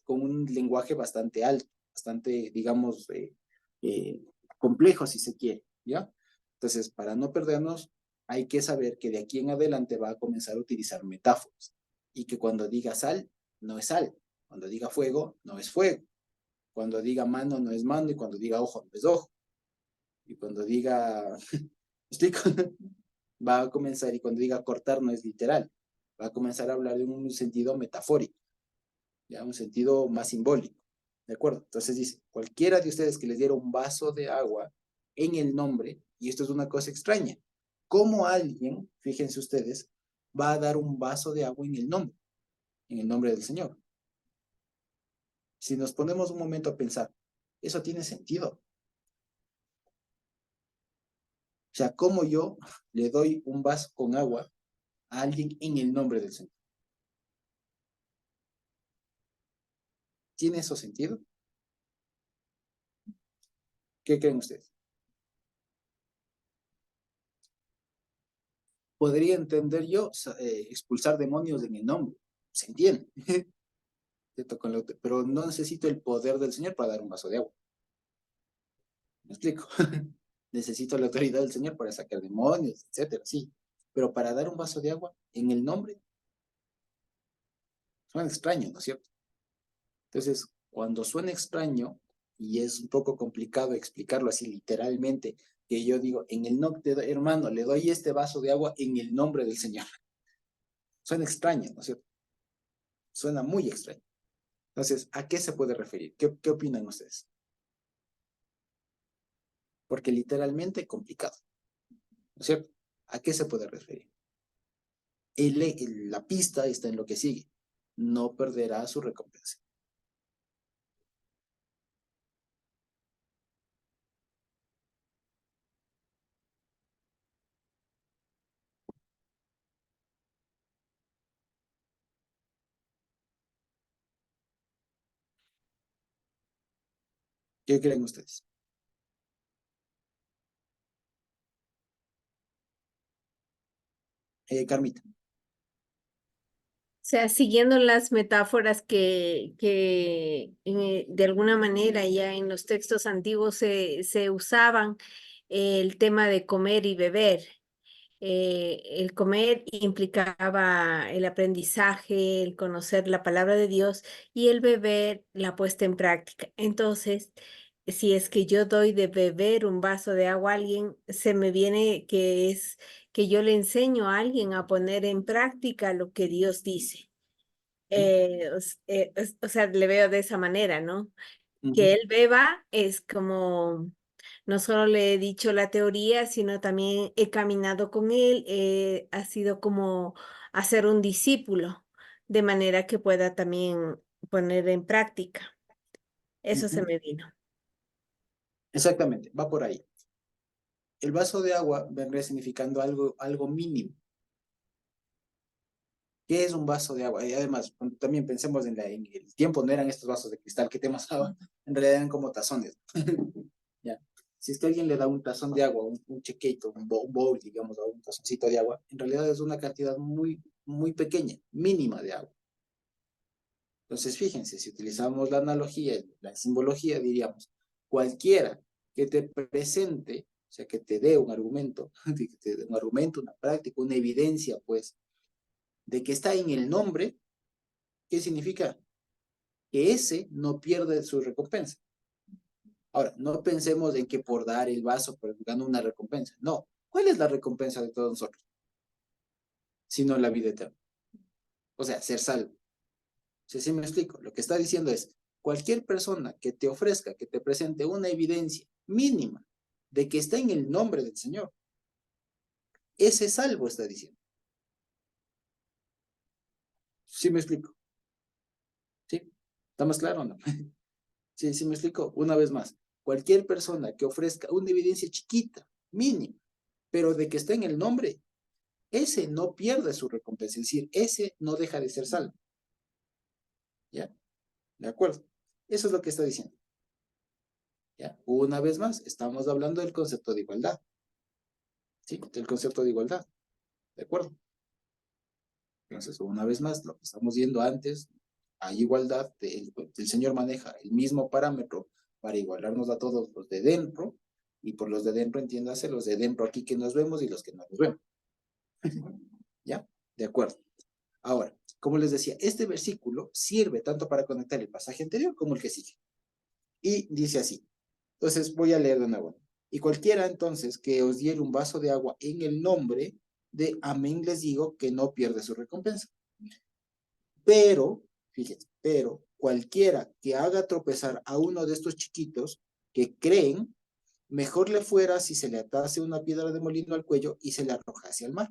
con un lenguaje bastante alto, bastante, digamos, complejo si se quiere, ¿ya? Entonces, para no perdernos, hay que saber que de aquí en adelante va a comenzar a utilizar metáforas y que cuando diga sal, no es sal, cuando diga fuego, no es fuego, cuando diga mano, no es mano y cuando diga ojo, no es ojo. Y cuando diga, estoy va a comenzar, y cuando diga cortar no es literal, va a comenzar a hablar en un sentido metafórico, ya un sentido más simbólico, ¿de acuerdo? Entonces dice, cualquiera de ustedes que les diera un vaso de agua en el nombre, y esto es una cosa extraña, ¿cómo alguien, fíjense ustedes, va a dar un vaso de agua en el nombre del Señor? Si nos ponemos un momento a pensar, eso tiene sentido. O sea, ¿cómo yo le doy un vaso con agua a alguien en el nombre del Señor? ¿Tiene eso sentido? ¿Qué creen ustedes? Podría entender yo expulsar demonios en el nombre. Se entiende. Pero no necesito el poder del Señor para dar un vaso de agua. ¿Me explico? Necesito la autoridad del Señor para sacar demonios, etcétera, sí. Pero para dar un vaso de agua en el nombre, suena extraño, ¿no es cierto? Entonces, cuando suena extraño, y es un poco complicado explicarlo así literalmente, que yo digo, en el nombre, hermano, le doy este vaso de agua en el nombre del Señor. Suena extraño, ¿no es cierto? Suena muy extraño. Entonces, ¿a qué se puede referir? ¿Qué opinan ustedes? Porque literalmente complicado, ¿no es cierto? ¿A qué se puede referir? La pista está en lo que sigue. No perderá su recompensa. ¿Qué creen ustedes? Carmita. O sea, siguiendo las metáforas que de alguna manera ya en los textos antiguos se usaban, el tema de comer y beber. El comer implicaba el aprendizaje, el conocer la palabra de Dios y el beber la puesta en práctica. Entonces, si es que yo doy de beber un vaso de agua a alguien, se me viene que es que yo le enseño a alguien a poner en práctica lo que Dios dice. O sea, le veo de esa manera, ¿no? Que él beba es como, no solo le he dicho la teoría, sino también he caminado con él, ha sido como hacer un discípulo, de manera que pueda también poner en práctica. Eso se me vino. Exactamente, va por ahí. El vaso de agua vendría significando algo mínimo. ¿Qué es un vaso de agua? Y además, cuando también pensemos en el tiempo, no eran estos vasos de cristal que te pasaba, en realidad eran como tazones. si es que alguien le da un tazón de agua, un chequito, un bowl, digamos, o un tazoncito de agua, en realidad es una cantidad muy pequeña, mínima de agua. Entonces, fíjense, si utilizamos la analogía, la simbología, diríamos, cualquiera que te presente, o sea, que te dé un argumento, una práctica, una evidencia, pues, de que está en el nombre, ¿qué significa? Que ese no pierde su recompensa. Ahora, no pensemos en que por dar el vaso, pues, gano una recompensa. No. ¿Cuál es la recompensa de todos nosotros? Sino la vida eterna. O sea, ser salvo. Si así me explico, lo que está diciendo es, cualquier persona que te ofrezca, que te presente una evidencia mínima de que está en el nombre del Señor, ese salvo está diciendo. ¿Sí me explico? ¿Sí? ¿Está más claro o no? Sí me explico. Una vez más, cualquier persona que ofrezca una evidencia chiquita, mínima, pero de que está en el nombre, ese no pierde su recompensa, es decir, ese no deja de ser salvo. ¿Ya? ¿De acuerdo? Eso es lo que está diciendo. ¿Ya? Una vez más, estamos hablando del concepto de igualdad. ¿Sí? Del concepto de igualdad. ¿De acuerdo? Entonces, una vez más, lo que estamos viendo antes, hay igualdad, el Señor maneja el mismo parámetro para igualarnos a todos los de dentro, y por los de dentro, entiéndase, los de dentro aquí que nos vemos y los que no nos vemos. ¿Ya? De acuerdo. Ahora, como les decía, este versículo sirve tanto para conectar el pasaje anterior como el que sigue. Y dice así. Entonces, voy a leer de nuevo. Y cualquiera entonces que os diere un vaso de agua en el nombre de amén les digo que no pierde su recompensa. Pero, fíjense, pero cualquiera que haga tropezar a uno de estos chiquitos que creen, mejor le fuera si se le atase una piedra de molino al cuello y se le arrojase al mar.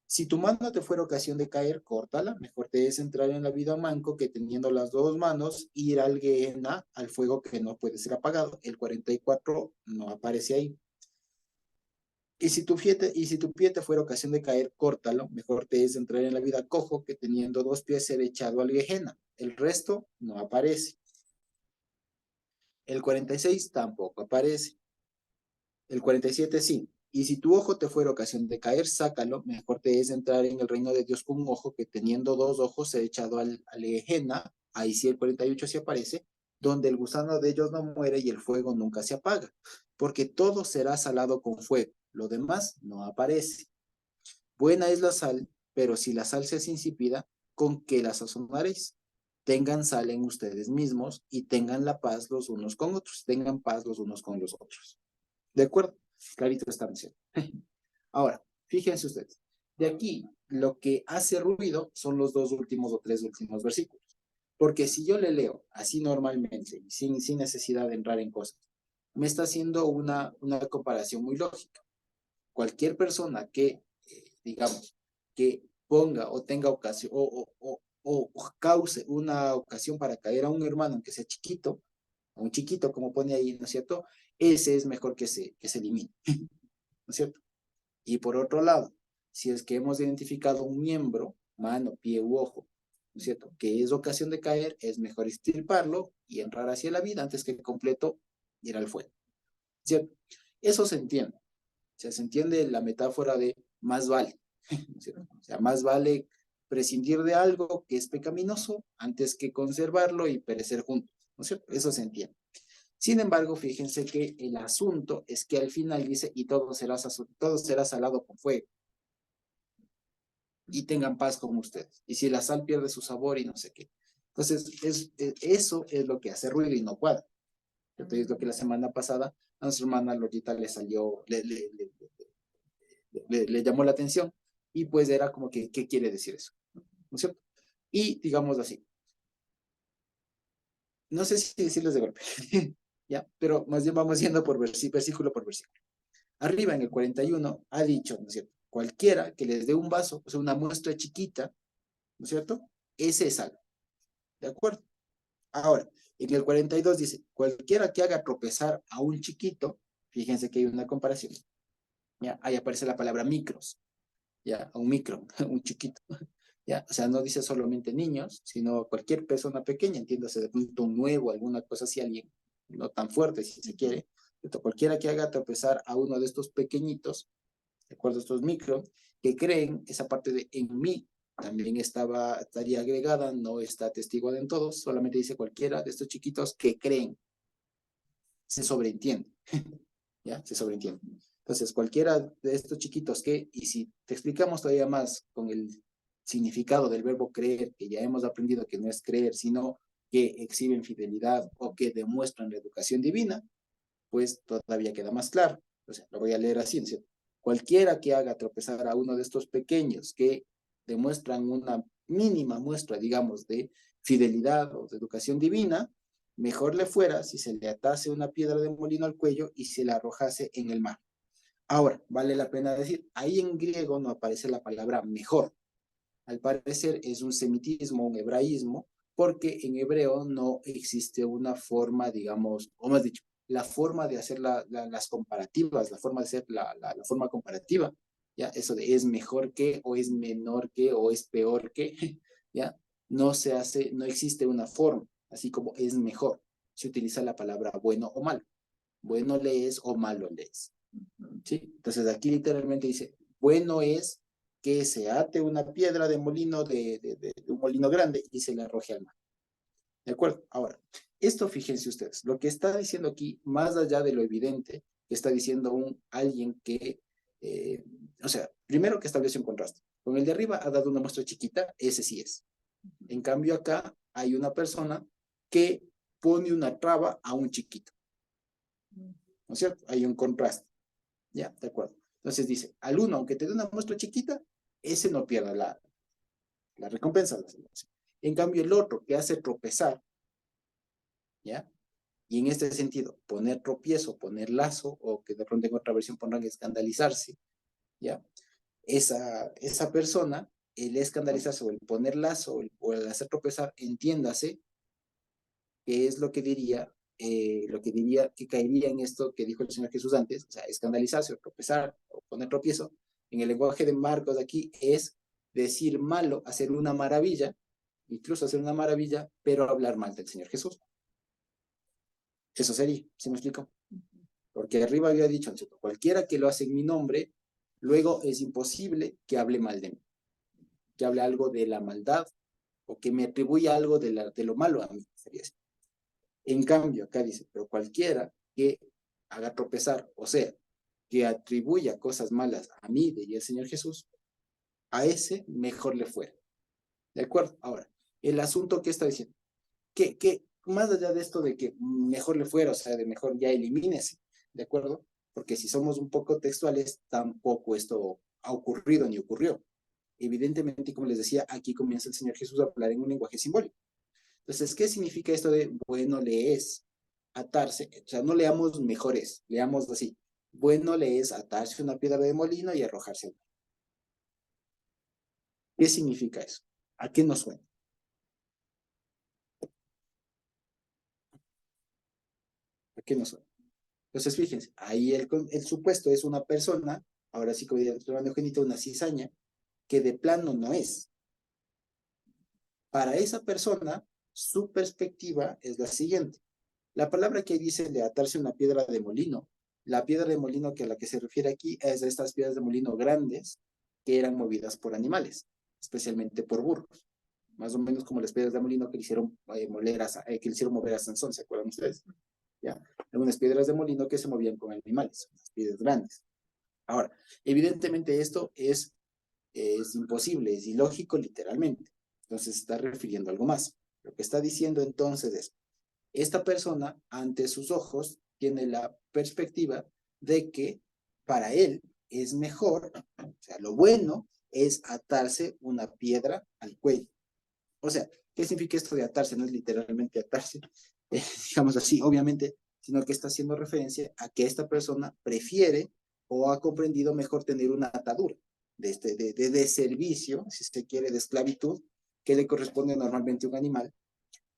Si tu mano te fuera ocasión de caer, córtala. Mejor te es entrar en la vida manco que teniendo las dos manos ir al Gehenna, al fuego que no puede ser apagado. El 44 no aparece ahí. Y si tu pie te fuera ocasión de caer, córtalo. Mejor te es entrar en la vida cojo que teniendo dos pies ser echado al Gehenna. El resto no aparece. El 46 tampoco aparece. El 47 sí. Y si tu ojo te fuera ocasión de caer, sácalo. Mejor te es entrar en el reino de Dios con un ojo que teniendo dos ojos ser echado al Gehenna. Ahí sí el 48 sí aparece. Donde el gusano de ellos no muere y el fuego nunca se apaga. Porque todo será salado con fuego. Lo demás no aparece. Buena es la sal, pero si la sal se es insípida, ¿con qué la sazonaréis? Tengan sal en ustedes mismos y tengan la paz los unos con otros. Tengan paz los unos con los otros. ¿De acuerdo? Clarito está diciendo. Ahora, fíjense ustedes. De aquí, lo que hace ruido son los dos últimos o tres últimos versículos. Porque si yo le leo así normalmente, sin necesidad de entrar en cosas, me está haciendo una comparación muy lógica. Cualquier persona que, digamos, que ponga o tenga ocasión o cause una ocasión para caer a un hermano, aunque sea chiquito, a un chiquito, como pone ahí, ¿no es cierto? Ese es mejor que se elimine, ¿no es cierto? Y por otro lado, si es que hemos identificado un miembro, mano, pie u ojo, ¿no es cierto? Que es ocasión de caer, es mejor extirparlo y entrar hacia la vida antes que completo ir al fuego, ¿cierto? Eso se entiende. O sea, se entiende la metáfora de más vale, ¿no es cierto? O sea, más vale prescindir de algo que es pecaminoso antes que conservarlo y perecer juntos, ¿no es cierto? Eso se entiende. Sin embargo, fíjense que el asunto es que al final dice, y todo será salado con fuego. Y tengan paz con ustedes. Y si la sal pierde su sabor y no sé qué. Entonces, eso es lo que hace ruido y no cuadra. Entonces, lo que la semana pasada a nuestra hermana Lolita le salió, le llamó la atención. Y pues era como que, ¿qué quiere decir eso? ¿No es cierto? Y digamos así. No sé si decirles de golpe. ¿Ya? Pero más bien vamos yendo por versículo por versículo. Arriba en el 41 ha dicho, ¿no es cierto? Cualquiera que les dé un vaso, o sea, una muestra chiquita, ¿no es cierto? Ese es salvo. ¿De acuerdo? Ahora, en el 42 dice, cualquiera que haga tropezar a un chiquito, fíjense que hay una comparación, ¿ya? Ahí aparece la palabra micros, ¿ya? Un micro, un chiquito, ¿ya? O sea, no dice solamente niños, sino cualquier persona pequeña, entiéndase de pronto un nuevo, alguna cosa así, alguien no tan fuerte si se quiere, Cualquiera que haga tropezar a uno de estos pequeñitos, de acuerdo a estos micro, que creen, esa parte de en mí también estaría agregada, no está atestiguada en todos, solamente dice cualquiera de estos chiquitos que creen. Se sobreentiende, ¿ya? Se sobreentiende. Entonces, cualquiera de estos chiquitos que, y si te explicamos todavía más con el significado del verbo creer, que ya hemos aprendido que no es creer, sino que exhiben fidelidad o que demuestran la educación divina, pues todavía queda más claro. O sea, lo voy a leer así, ¿no? Cualquiera que haga tropezar a uno de estos pequeños que demuestran una mínima muestra, digamos, de fidelidad o de educación divina, mejor le fuera si se le atase una piedra de molino al cuello y se la arrojase en el mar. Ahora, vale la pena decir, ahí en griego no aparece la palabra mejor. Al parecer es un semitismo, un hebraísmo, porque en hebreo no existe una forma, digamos, o más dicho, la forma de hacer las comparativas, la forma de hacer la forma comparativa, ¿ya? Eso de es mejor que, o es menor que, o es peor que, ¿ya? No se hace, no existe una forma, así como es mejor. Se utiliza la palabra bueno o malo. Bueno lees o malo lees, ¿sí? Entonces aquí literalmente dice, bueno es que se ate una piedra de molino, de un molino grande y se le arroje al mar. ¿De acuerdo? Ahora, esto fíjense ustedes, lo que está diciendo aquí, más allá de lo evidente, que está diciendo alguien que, o sea, primero que establece un contraste. Con el de arriba ha dado una muestra chiquita, ese sí es. En cambio acá hay una persona que pone una traba a un chiquito. ¿No es cierto? Hay un contraste. Ya, de acuerdo. Entonces dice, al uno, aunque te dé una muestra chiquita, ese no pierda la recompensa. En cambio, el otro que hace tropezar, ¿ya? Y en este sentido, poner tropiezo, poner lazo, o que de pronto en otra versión pondrán escandalizarse, ¿ya? Esa persona, el escandalizarse o el poner lazo o el hacer tropezar, entiéndase que es lo que diría que caería en esto que dijo el Señor Jesús antes, o sea, escandalizarse o tropezar o poner tropiezo, en el lenguaje de Marcos aquí es decir malo, hacer una maravilla, incluso hacer una maravilla, pero hablar mal del Señor Jesús. Eso sería, ¿sí me explico? Porque arriba había dicho, ¿cierto? Cualquiera que lo hace en mi nombre, luego es imposible que hable mal de mí, que hable algo de la maldad o que me atribuya algo de lo malo a mí, sería así. En cambio, acá dice, pero cualquiera que haga tropezar, o sea, que atribuya cosas malas a mí, diría el Señor Jesús, a ese mejor le fuera. ¿De acuerdo? Ahora, el asunto que está diciendo, que más allá de esto de que mejor le fuera, o sea, de mejor ya elimínese, ¿de acuerdo? Porque si somos un poco textuales, tampoco esto ha ocurrido ni ocurrió. Evidentemente, como les decía, aquí comienza el Señor Jesús a hablar en un lenguaje simbólico. Entonces, ¿qué significa esto de bueno le es atarse? O sea, no leamos mejores, leamos así. Bueno le es atarse una piedra de molino y arrojarse al mar. ¿Qué significa eso? ¿A qué nos suena? ¿A qué nos suena? Entonces, fíjense, ahí el supuesto es una persona, ahora sí, como diría el hermano Eugenito, una cizaña, que de plano no es. Para esa persona, su perspectiva es la siguiente. La palabra que dice de atarse una piedra de molino, la piedra de molino que a la que se refiere aquí es de estas piedras de molino grandes que eran movidas por animales, especialmente por burros, más o menos como las piedras de molino que le hicieron, que le hicieron mover a Sansón, ¿se acuerdan ustedes? ¿Ya? Algunas piedras de molino que se movían con animales, unas piedras grandes. Ahora, evidentemente esto es imposible, es ilógico literalmente, entonces está refiriendo a algo más. Lo que está diciendo entonces es, esta persona ante sus ojos tiene la perspectiva de que para él es mejor, o sea, lo bueno es atarse una piedra al cuello. O sea, ¿qué significa esto de atarse? No es literalmente atarse, digamos así, obviamente, sino que está haciendo referencia a que esta persona prefiere o ha comprendido mejor tener una atadura de servicio, si se quiere, de esclavitud, que le corresponde normalmente a un animal,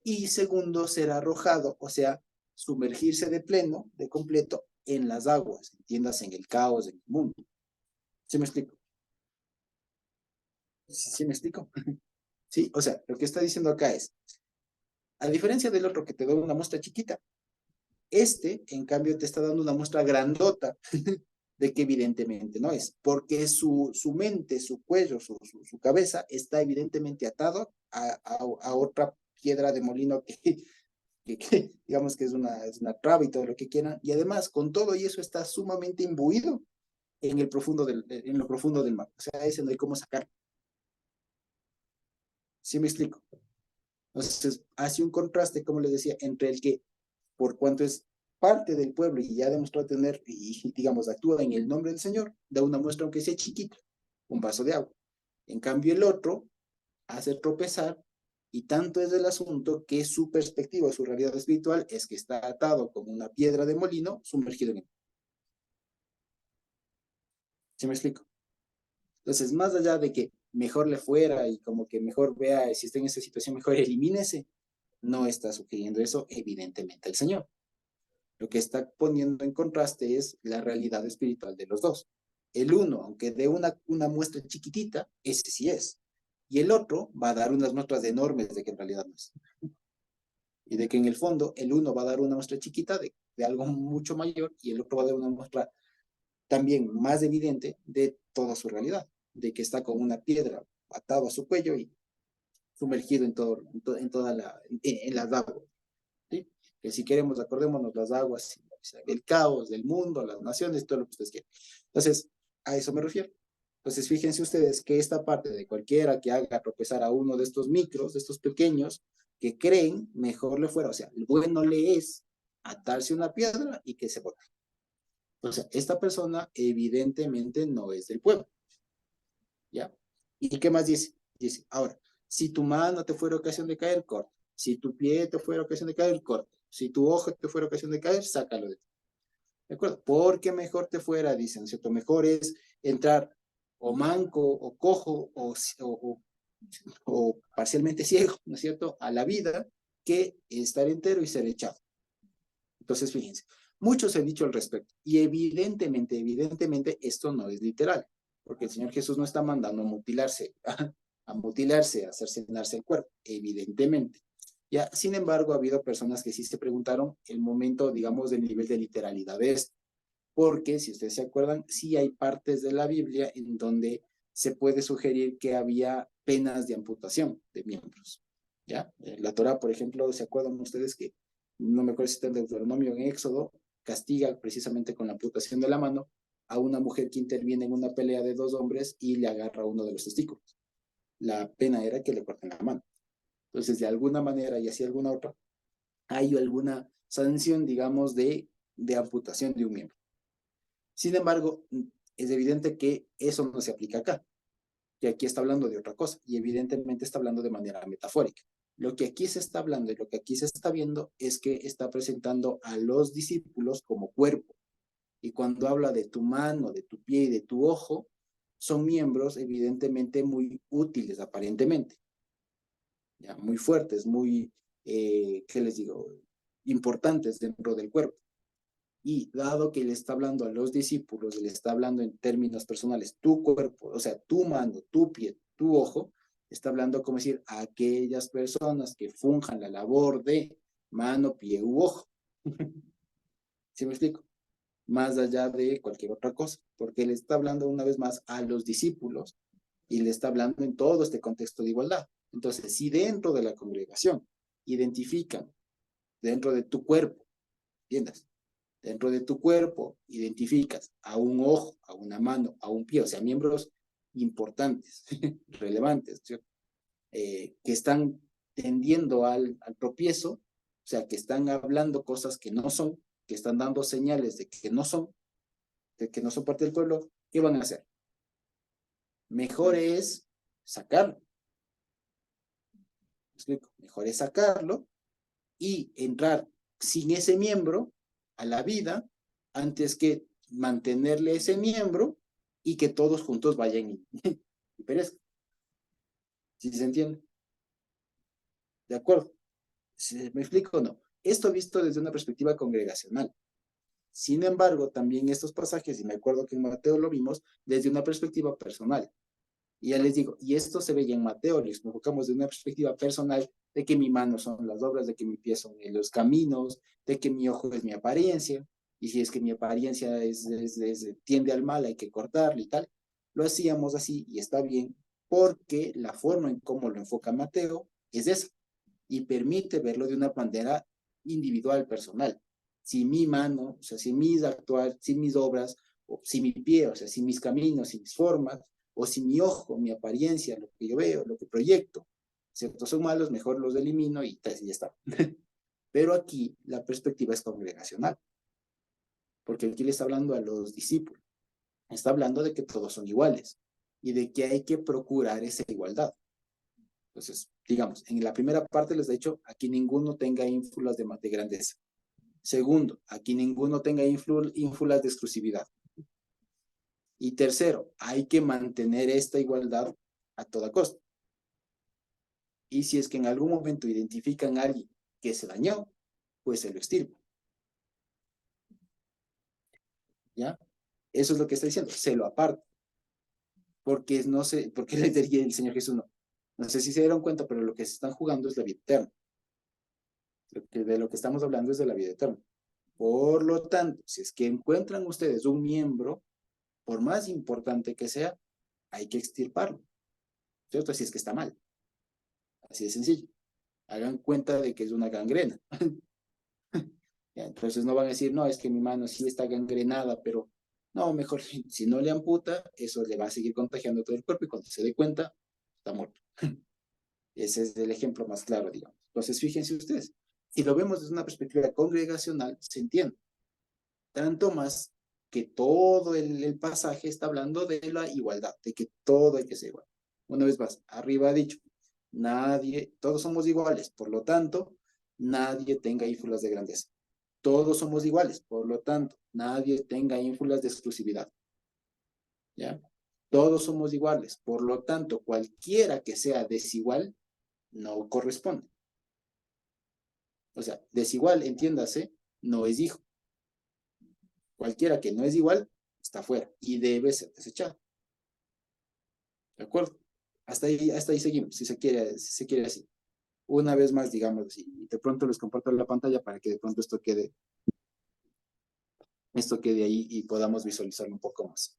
y segundo, ser arrojado, o sea, sumergirse de pleno, de completo, en las aguas, entiendas, en el caos del mundo. ¿Sí me explico? ¿Sí me explico? Sí, o sea, lo que está diciendo acá es, a diferencia del otro que te da una muestra chiquita, En cambio, te está dando una muestra grandota de que evidentemente no es, porque su mente, su cuello, su cabeza está evidentemente atado a otra piedra de molino que digamos que es una traba y todo lo que quieran, y además con todo y eso está sumamente imbuido en lo profundo del mar. O sea, ese no hay cómo sacar. ¿Sí me explico? Entonces, hace un contraste, como les decía, entre el que, por cuanto es parte del pueblo y ya demostró tener, y digamos, actúa en el nombre del Señor, da una muestra aunque sea chiquita, un vaso de agua. En cambio, el otro hace tropezar, y tanto es el asunto que su perspectiva, su realidad espiritual, es que está atado como una piedra de molino sumergido en él. ¿Sí me explico? Entonces, más allá de que mejor le fuera y como que mejor vea si está en esa situación, mejor elimínese, no está sugiriendo eso, evidentemente, el Señor. Lo que está poniendo en contraste es la realidad espiritual de los dos. El uno, aunque dé una muestra chiquitita, ese sí es. Y el otro va a dar unas muestras enormes de que en realidad no es. Y de que en el fondo el uno va a dar una muestra chiquita de algo mucho mayor y el otro va a dar una muestra también más evidente de toda su realidad, de que está con una piedra atado a su cuello y sumergido en toda en las aguas. ¿Sí? Que si queremos, acordémonos, las aguas, el caos del mundo, las naciones, todo lo que ustedes quieran. Entonces, a eso me refiero. Entonces, fíjense ustedes que esta parte de cualquiera que haga tropezar a uno de estos micros, de estos pequeños, que creen, mejor le fuera. O sea, el bueno le es atarse una piedra y que se bote. O sea, esta persona evidentemente no es del pueblo. ¿Ya? ¿Y qué más dice? Dice, ahora, si tu mano te fuera ocasión de caer, corta. Si tu pie te fuera ocasión de caer, corta. Si tu ojo te fuera ocasión de caer, sácalo de ti. ¿De acuerdo? Porque mejor te fuera, dicen, ¿cierto? Mejor es entrar o manco, o cojo, o parcialmente ciego, ¿no es cierto?, a la vida, que estar entero y ser echado. Entonces, fíjense, muchos han dicho al respecto, y evidentemente, esto no es literal, porque el Señor Jesús no está mandando a mutilarse, a cercenarse el cuerpo, evidentemente. Ya, sin embargo, ha habido personas que sí se preguntaron el momento, digamos, del nivel de literalidad de esto, porque si ustedes se acuerdan, sí hay partes de la Biblia en donde se puede sugerir que había penas de amputación de miembros. ¿Ya? La Torá, por ejemplo, ¿se acuerdan ustedes que, no me acuerdo si está en Deuteronomio o en Éxodo, castiga precisamente con la amputación de la mano a una mujer que interviene en una pelea de dos hombres y le agarra uno de los testículos? La pena era que le corten la mano. Entonces, de alguna manera y así alguna otra, hay alguna sanción, digamos, de amputación de un miembro. Sin embargo, es evidente que eso no se aplica acá, que aquí está hablando de otra cosa, y evidentemente está hablando de manera metafórica. Lo que aquí se está hablando y lo que aquí se está viendo es que está presentando a los discípulos como cuerpo. Y cuando habla de tu mano, de tu pie y de tu ojo, son miembros evidentemente muy útiles aparentemente, ya, muy fuertes, muy, ¿qué les digo?, importantes dentro del cuerpo. Y dado que le está hablando a los discípulos, le está hablando en términos personales, tu cuerpo, o sea, tu mano, tu pie, tu ojo, está hablando como decir a aquellas personas que funjan la labor de mano, pie u ojo. ¿Sí me explico? Más allá de cualquier otra cosa, porque le está hablando una vez más a los discípulos y le está hablando en todo este contexto de igualdad. Entonces, si dentro de la congregación identifican dentro de tu cuerpo, ¿entiendes?, dentro de tu cuerpo identificas a un ojo, a una mano, a un pie, o sea, miembros importantes, relevantes, ¿cierto? Que están tendiendo al tropiezo, o sea, que están hablando cosas que no son, que están dando señales de que no son parte del pueblo, ¿qué van a hacer? Mejor es sacarlo. ¿Me explico? Mejor es sacarlo y entrar sin ese miembro a la vida antes que mantenerle ese miembro y que todos juntos vayan y perezcan. ¿Sí se entiende? ¿De acuerdo? ¿Me explico o no? Esto visto desde una perspectiva congregacional. Sin embargo, también estos pasajes, y me acuerdo que en Mateo lo vimos, desde una perspectiva personal. Y ya les digo, y esto se ve ya en Mateo, les enfocamos de una perspectiva personal, de que mi mano son las obras, de que mi pie son los caminos, de que mi ojo es mi apariencia, y si es que mi apariencia tiende al mal, hay que cortarlo y tal. Lo hacíamos así, y está bien, porque la forma en cómo lo enfoca Mateo es esa, y permite verlo de una manera individual, personal. Si mi mano, o sea, si mis actuar, si mis obras, o si mi pie, o sea, si mis caminos, si mis formas, o si mi ojo, mi apariencia, lo que yo veo, lo que proyecto, ¿cierto? Son malos, mejor los elimino y ya está. Pero aquí la perspectiva es congregacional, porque aquí le está hablando a los discípulos, está hablando de que todos son iguales y de que hay que procurar esa igualdad. Entonces, digamos, en la primera parte les he dicho, aquí ninguno tenga ínfulas de grandeza. Segundo, aquí ninguno tenga ínfulas de exclusividad. Y tercero, hay que mantener esta igualdad a toda costa. Y si es que en algún momento identifican a alguien que se dañó, pues se lo extirpa. ¿Ya? Eso es lo que está diciendo, se lo aparta. Porque no sé, porque le diría el Señor Jesús, no sé si se dieron cuenta, pero lo que se están jugando es la vida eterna. De lo que estamos hablando es de la vida eterna. Por lo tanto, si es que encuentran ustedes un miembro, por más importante que sea, hay que extirparlo, ¿cierto? Así es que está mal. Así de sencillo. Hagan cuenta de que es una gangrena. Ya, entonces no van a decir, no, es que mi mano sí está gangrenada, pero no, mejor si no le amputa, eso le va a seguir contagiando todo el cuerpo y cuando se dé cuenta, está muerto. Ese es el ejemplo más claro, digamos. Entonces, fíjense ustedes, si lo vemos desde una perspectiva congregacional, se entiende. Tanto más que todo el pasaje está hablando de la igualdad, de que todo hay que ser igual. Una vez más, arriba ha dicho, nadie, todos somos iguales, por lo tanto, nadie tenga ínfulas de grandeza. Todos somos iguales, por lo tanto, nadie tenga ínfulas de exclusividad. ¿Ya? Todos somos iguales, por lo tanto, cualquiera que sea desigual, no corresponde. O sea, desigual, entiéndase, no es hijo. Cualquiera que no es igual, está fuera y debe ser desechado. ¿De acuerdo? Hasta ahí seguimos, si se quiere así. Una vez más, digamos así, y de pronto les comparto la pantalla para que de pronto esto quede ahí y podamos visualizarlo un poco más.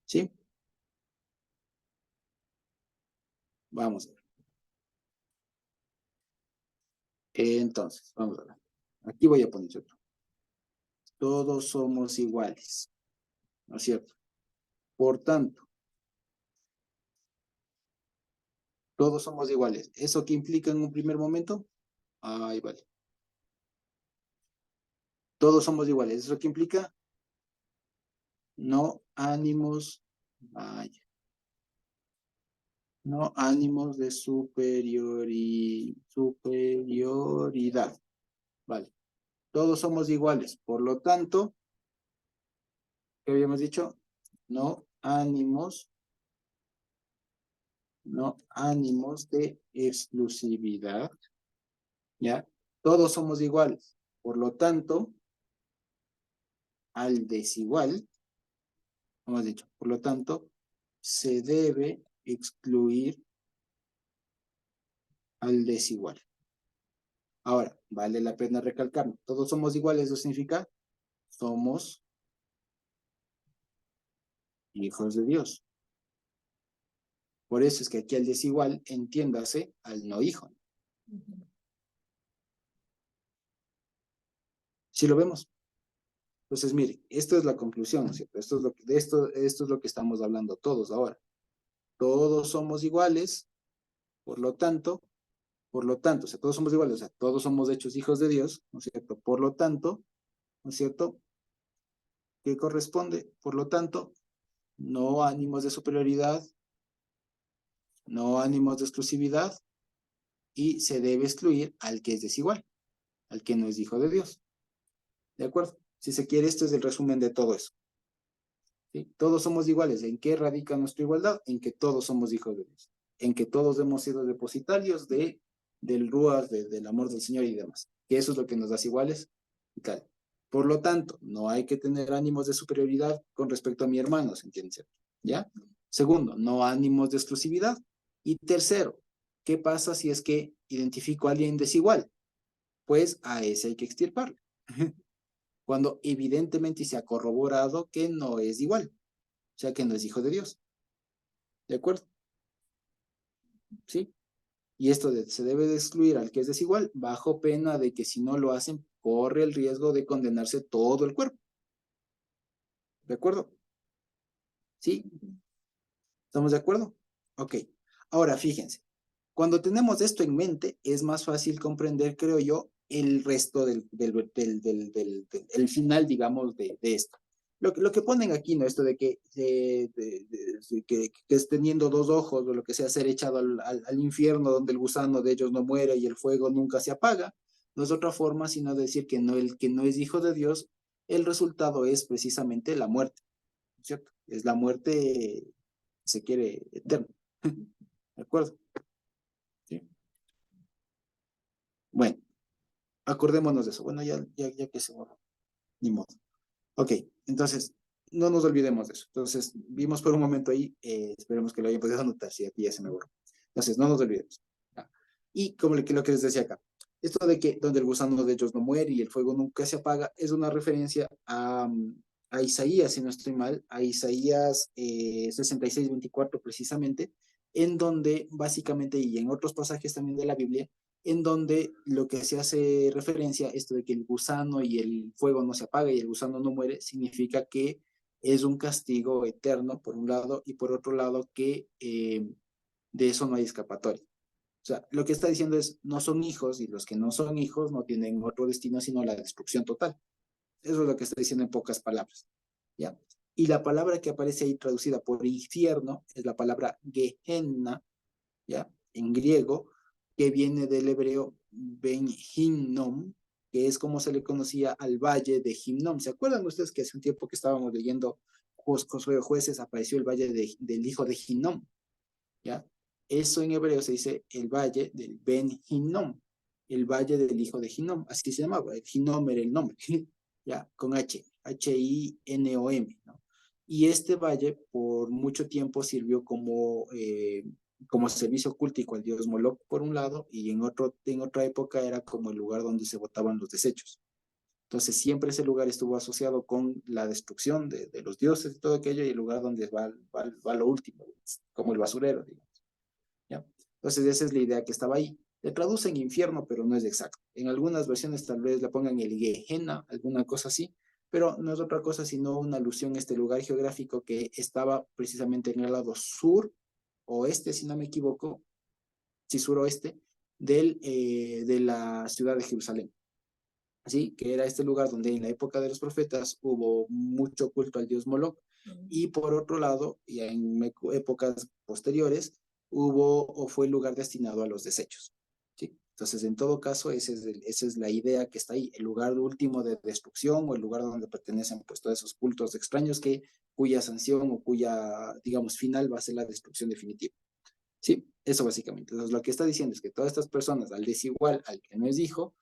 ¿Sí? Vamos a ver. Entonces, vamos a ver. Aquí voy a poner otro. Todos somos iguales, ¿no es cierto? Por tanto, todos somos iguales. ¿Eso qué implica en un primer momento? Ahí vale. Todos somos iguales. ¿Eso qué implica? No ánimos, no ánimos de superioridad. Vale. Todos somos iguales. Por lo tanto, ¿qué habíamos dicho? No ánimos de exclusividad. ¿Ya? Todos somos iguales. Por lo tanto, al desigual, hemos dicho, por lo tanto, se debe excluir al desigual. Ahora, vale la pena recalcar, todos somos iguales, eso significa, somos hijos de Dios. Por eso es que aquí al desigual, entiéndase al no hijo. Si lo vemos. Entonces, mire, esto es la conclusión, ¿cierto? Esto es lo que estamos hablando todos ahora. Todos somos iguales, por lo tanto, o sea, todos somos iguales, o sea, todos somos hechos hijos de Dios, ¿no es cierto? Por lo tanto, ¿no es cierto? ¿Qué corresponde? Por lo tanto, no ánimos de superioridad, no ánimos de exclusividad, y se debe excluir al que es desigual, al que no es hijo de Dios. ¿De acuerdo? Si se quiere, esto es el resumen de todo eso. ¿Sí? Todos somos iguales. ¿En qué radica nuestra igualdad? En que todos somos hijos de Dios. En que todos hemos sido depositarios del Ruach, del amor del Señor y demás. Que eso es lo que nos hace iguales y tal. Por lo tanto, no hay que tener ánimos de superioridad con respecto a mi hermano, ¿se entiende? ¿Ya? Segundo, no ánimos de exclusividad. Y tercero, ¿qué pasa si es que identifico a alguien desigual? Pues a ese hay que extirparlo. Cuando evidentemente se ha corroborado que no es igual, o sea que no es hijo de Dios. ¿De acuerdo? ¿Sí? Y esto se debe de excluir al que es desigual bajo pena de que si no lo hacen, corre el riesgo de condenarse todo el cuerpo. ¿De acuerdo? ¿Sí? ¿Estamos de acuerdo? Ok. Ahora, fíjense. Cuando tenemos esto en mente, es más fácil comprender, creo yo, el resto el final, digamos, de esto. Lo que ponen aquí, ¿no? Esto de que es teniendo dos ojos o lo que sea, ser echado al infierno donde el gusano de ellos no muere y el fuego nunca se apaga, no es otra forma sino decir que no, el que no es hijo de Dios, el resultado es precisamente la muerte, ¿cierto? Es la muerte, se quiere, eterna. ¿De acuerdo? Sí. Bueno, acordémonos de eso. Bueno, ya que se borró, ni modo. Ok, entonces, no nos olvidemos de eso. Entonces, vimos por un momento ahí, esperemos que lo hayan podido anotar, si aquí ya se me borró. Entonces, no nos olvidemos. ¿Ya? Y como lo que les decía acá, esto de que donde el gusano de ellos no muere y el fuego nunca se apaga, es una referencia a Isaías, si no estoy mal, a Isaías 66:24 precisamente, en donde básicamente, y en otros pasajes también de la Biblia, en donde lo que se hace referencia, esto de que el gusano y el fuego no se apaga y el gusano no muere, significa que es un castigo eterno, por un lado, y por otro lado, que de eso no hay escapatoria. O sea, lo que está diciendo es, no son hijos, y los que no son hijos no tienen otro destino sino la destrucción total. Eso es lo que está diciendo en pocas palabras. ¿Ya? Y la palabra que aparece ahí traducida por infierno es la palabra Gehenna, ¿ya? En griego, que viene del hebreo Ben Hinnom, que es como se le conocía al valle de Hinnom. ¿Se acuerdan ustedes que hace un tiempo que estábamos leyendo Josué de Jueces apareció el valle del hijo de Hinnom? ¿Ya? Eso en hebreo se dice el valle del Ben Hinnom, el valle del hijo de Hinnom, así se llamaba, el Hinnom era el nombre, ¿ya? Con H-I-N-O-M, ¿no? Y este valle por mucho tiempo sirvió como servicio cultico al dios Moloch por un lado, y en otra época era como el lugar donde se botaban los desechos. Entonces siempre ese lugar estuvo asociado con la destrucción de los dioses y todo aquello, y el lugar donde va lo último, como el basurero, digamos. ¿Ya? Entonces esa es la idea que estaba ahí. Le traducen infierno, pero no es exacto. En algunas versiones tal vez le pongan el Gehenna, alguna cosa así, pero no es otra cosa sino una alusión a este lugar geográfico que estaba precisamente en el lado sur, oeste, si no me equivoco, sí, suroeste, de la ciudad de Jerusalén. Así que era este lugar donde en la época de los profetas hubo mucho culto al dios Moloch, y por otro lado, y en épocas posteriores, hubo o fue el lugar destinado a los desechos. ¿Sí? Entonces, en todo caso, esa es la idea que está ahí, el lugar último de destrucción o el lugar donde pertenecen pues todos esos cultos extraños cuya sanción o cuya, digamos, final va a ser la destrucción definitiva. Sí, eso básicamente. Entonces, lo que está diciendo es que todas estas personas, al desigual, al que no es hijo,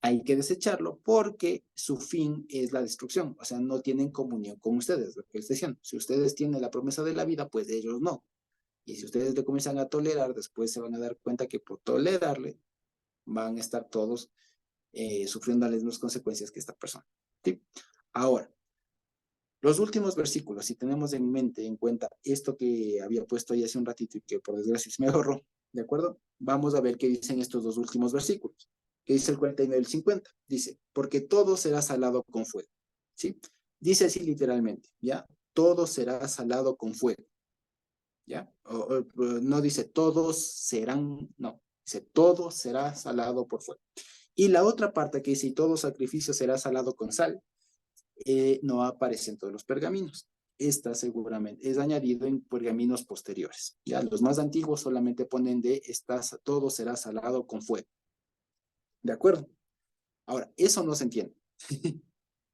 hay que desecharlo porque su fin es la destrucción. O sea, no tienen comunión con ustedes, lo que les decían. Si ustedes tienen la promesa de la vida, pues ellos no. Y si ustedes le comienzan a tolerar, después se van a dar cuenta que por tolerarle van a estar todos sufriendo las mismas consecuencias que esta persona. ¿Sí? Ahora, los últimos versículos, si tenemos en mente, en cuenta esto que había puesto ahí hace un ratito y que por desgracia se me ahorró, ¿de acuerdo? Vamos a ver qué dicen estos dos últimos versículos. Que dice el 49 y el 50. Dice, porque todo será salado con fuego. ¿Sí? Dice así literalmente, ¿ya? Todo será salado con fuego. ¿Ya? No dice todos serán, no. Dice todo será salado por fuego. Y la otra parte que dice, y todo sacrificio será salado con sal, no aparece en todos los pergaminos. Esta seguramente es añadido en pergaminos posteriores. Ya los más antiguos solamente ponen todo será salado con fuego. ¿De acuerdo? Ahora, eso no se entiende.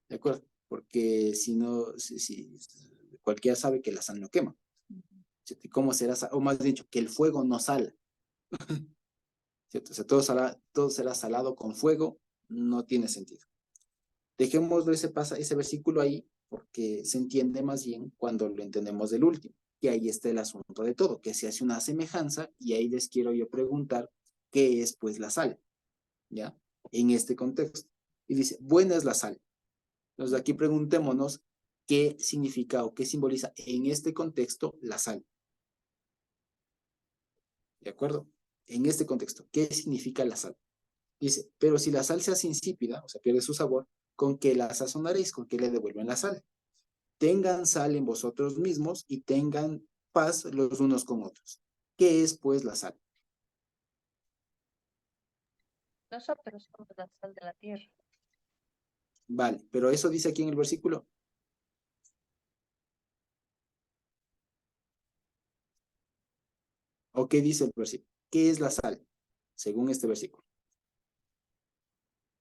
¿De acuerdo? Porque si no, si cualquiera sabe que la sal no quema. ¿Cómo será? O más dicho, que el fuego no sala. ¿Cierto? O sea, todo será salado con fuego, no tiene sentido. Dejémoslo ese versículo ahí, porque se entiende más bien cuando lo entendemos del último. que ahí está el asunto de todo, que se hace una semejanza, y ahí les quiero yo preguntar, ¿qué es pues la sal? ¿Ya? En este contexto. Y dice, buena es la sal. Entonces aquí preguntémonos qué significa o qué simboliza en este contexto la sal. ¿De acuerdo? En este contexto, ¿qué significa la sal? Dice, pero si la sal se hace insípida, o sea, pierde su sabor, ¿con qué la sazonaréis? ¿Con qué le devuelven la sal? Tengan sal en vosotros mismos y tengan paz los unos con otros. ¿Qué es pues la sal? Nosotros somos la sal de la tierra. Vale, pero eso dice aquí en el versículo. ¿O qué dice el versículo? ¿Qué es la sal? Según este versículo.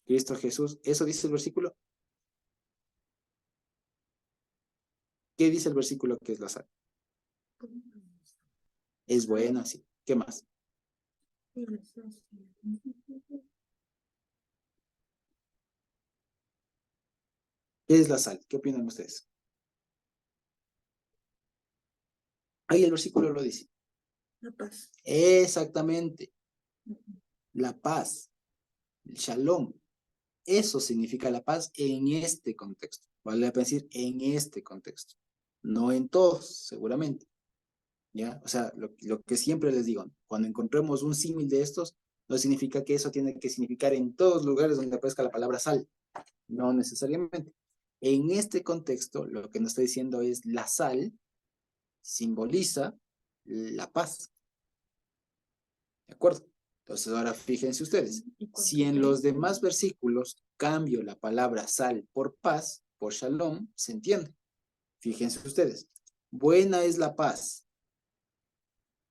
Cristo Jesús, ¿eso dice el versículo? ¿Qué dice el versículo que es la sal? Es buena, sí. ¿Qué más? ¿Qué es la sal? ¿Qué opinan ustedes? Ahí el versículo lo dice. La paz. Exactamente. La paz, el shalom. Eso significa la paz en este contexto. Vale la pena decir en este contexto. No en todos, seguramente. ¿Ya? O sea, lo que siempre les digo, cuando encontremos un símil de estos, no significa que eso tiene que significar en todos lugares donde aparezca la palabra sal. No necesariamente. En este contexto, lo que nos está diciendo es la sal simboliza la paz. ¿De acuerdo? Entonces ahora fíjense ustedes, si en los demás versículos cambio la palabra sal por paz, por shalom, se entiende. Fíjense ustedes, buena es la paz,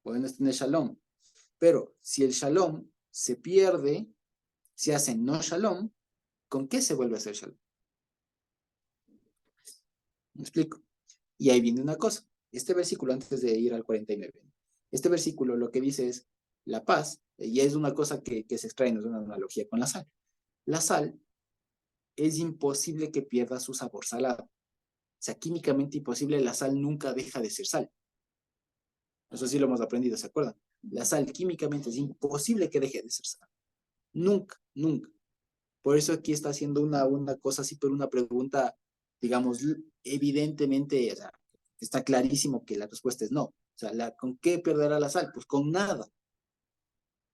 bueno es tener shalom, pero si el shalom se pierde, se hace no shalom, ¿con qué se vuelve a hacer shalom? ¿Me explico? Y ahí viene una cosa, este versículo antes de ir al 49, este versículo lo que dice es la paz, y es una cosa que se extrae, no es una analogía con la sal. La sal es imposible que pierda su sabor salado. O sea, químicamente imposible, la sal nunca deja de ser sal. Eso sí lo hemos aprendido, ¿se acuerdan? La sal químicamente es imposible que deje de ser sal. Nunca, nunca. Por eso aquí está haciendo una cosa así, pero una pregunta, digamos, evidentemente, o sea, está clarísimo que la respuesta es no. O sea, ¿con qué perderá la sal? Pues con nada.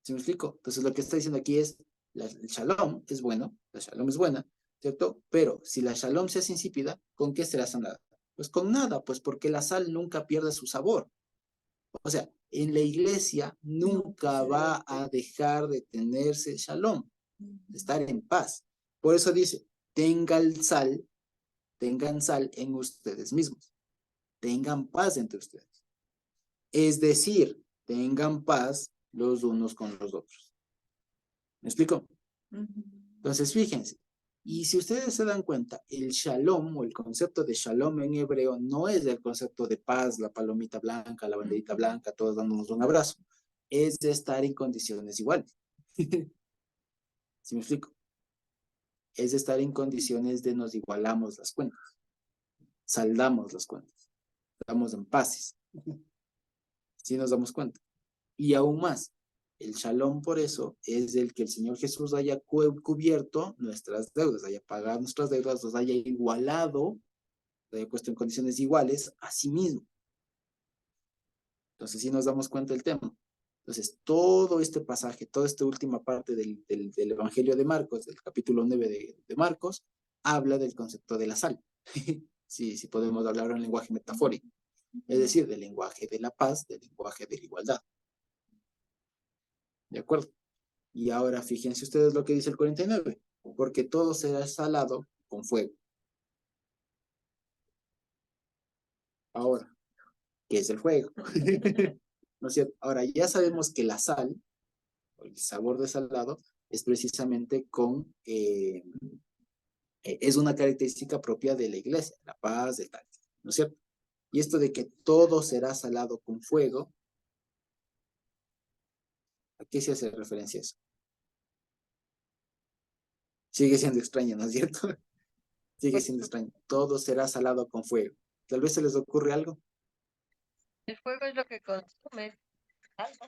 ¿Sí me explico? Entonces lo que está diciendo aquí es, el shalom es bueno, la shalom es buena, ¿cierto? Pero si la shalom se hace insípida, ¿con qué será sanada? Pues con nada, pues porque la sal nunca pierde su sabor. O sea, en la iglesia nunca va a dejar de tenerse shalom, de estar en paz. Por eso dice, tengan sal en ustedes mismos, tengan paz entre ustedes. Es decir, tengan paz los unos con los otros. ¿Me explico? Entonces, fíjense, y si ustedes se dan cuenta, el shalom o el concepto de shalom en hebreo no es el concepto de paz, la palomita blanca, la banderita blanca, todos dándonos un abrazo. Es de estar en condiciones iguales. ¿Sí me explico? Es de estar en condiciones de nos igualamos las cuentas, saldamos las cuentas, estamos en paces. ¿Sí nos damos cuenta? Y aún más, el shalom por eso es el que el Señor Jesús haya cubierto nuestras deudas, haya pagado nuestras deudas, nos haya igualado, nos haya puesto en condiciones iguales a sí mismo. Entonces sí nos damos cuenta del tema. Entonces todo este pasaje, toda esta última parte del Evangelio de Marcos, del capítulo 9 de Marcos, habla del concepto de la sal. Sí, podemos hablar en lenguaje metafórico. Es decir, del lenguaje de la paz, del lenguaje de la igualdad. ¿De acuerdo? Y ahora fíjense ustedes lo que dice el 49, porque todo será salado con fuego. Ahora, ¿qué es el fuego? ¿No es cierto? Ahora, ya sabemos que la sal, o el sabor de salado, es precisamente es una característica propia de la iglesia, la paz, del tal, ¿no es cierto? Y esto de que todo será salado con fuego, ¿a qué se hace referencia eso? Sigue siendo extraño, ¿no es cierto? Sigue siendo extraño. Todo será salado con fuego. Tal vez se les ocurre algo. El fuego es lo que consume algo.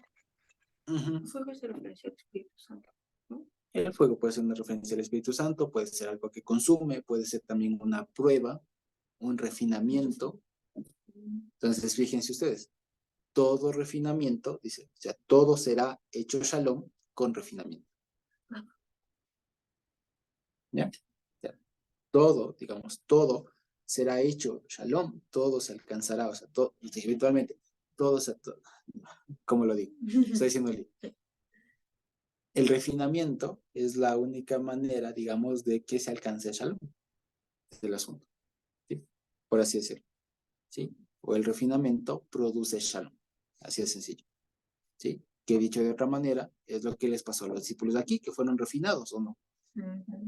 El fuego es de referencia al Espíritu Santo, ¿no? El fuego puede ser una referencia al Espíritu Santo, puede ser algo que consume, puede ser también una prueba, un refinamiento. Entonces, fíjense ustedes, todo refinamiento, dice, o sea, todo será hecho shalom con refinamiento. ¿Ya? O sea, todo, digamos, todo será hecho shalom, todo se alcanzará, o sea, todo, espiritualmente, todo se, ¿cómo lo digo? Estoy diciendo el refinamiento es la única manera, digamos, de que se alcance el shalom del asunto, ¿sí? Por así decirlo, ¿sí? O el refinamiento produce shalom, así de sencillo, ¿sí? Que dicho de otra manera, es lo que les pasó a los discípulos de aquí, que fueron refinados, ¿o no?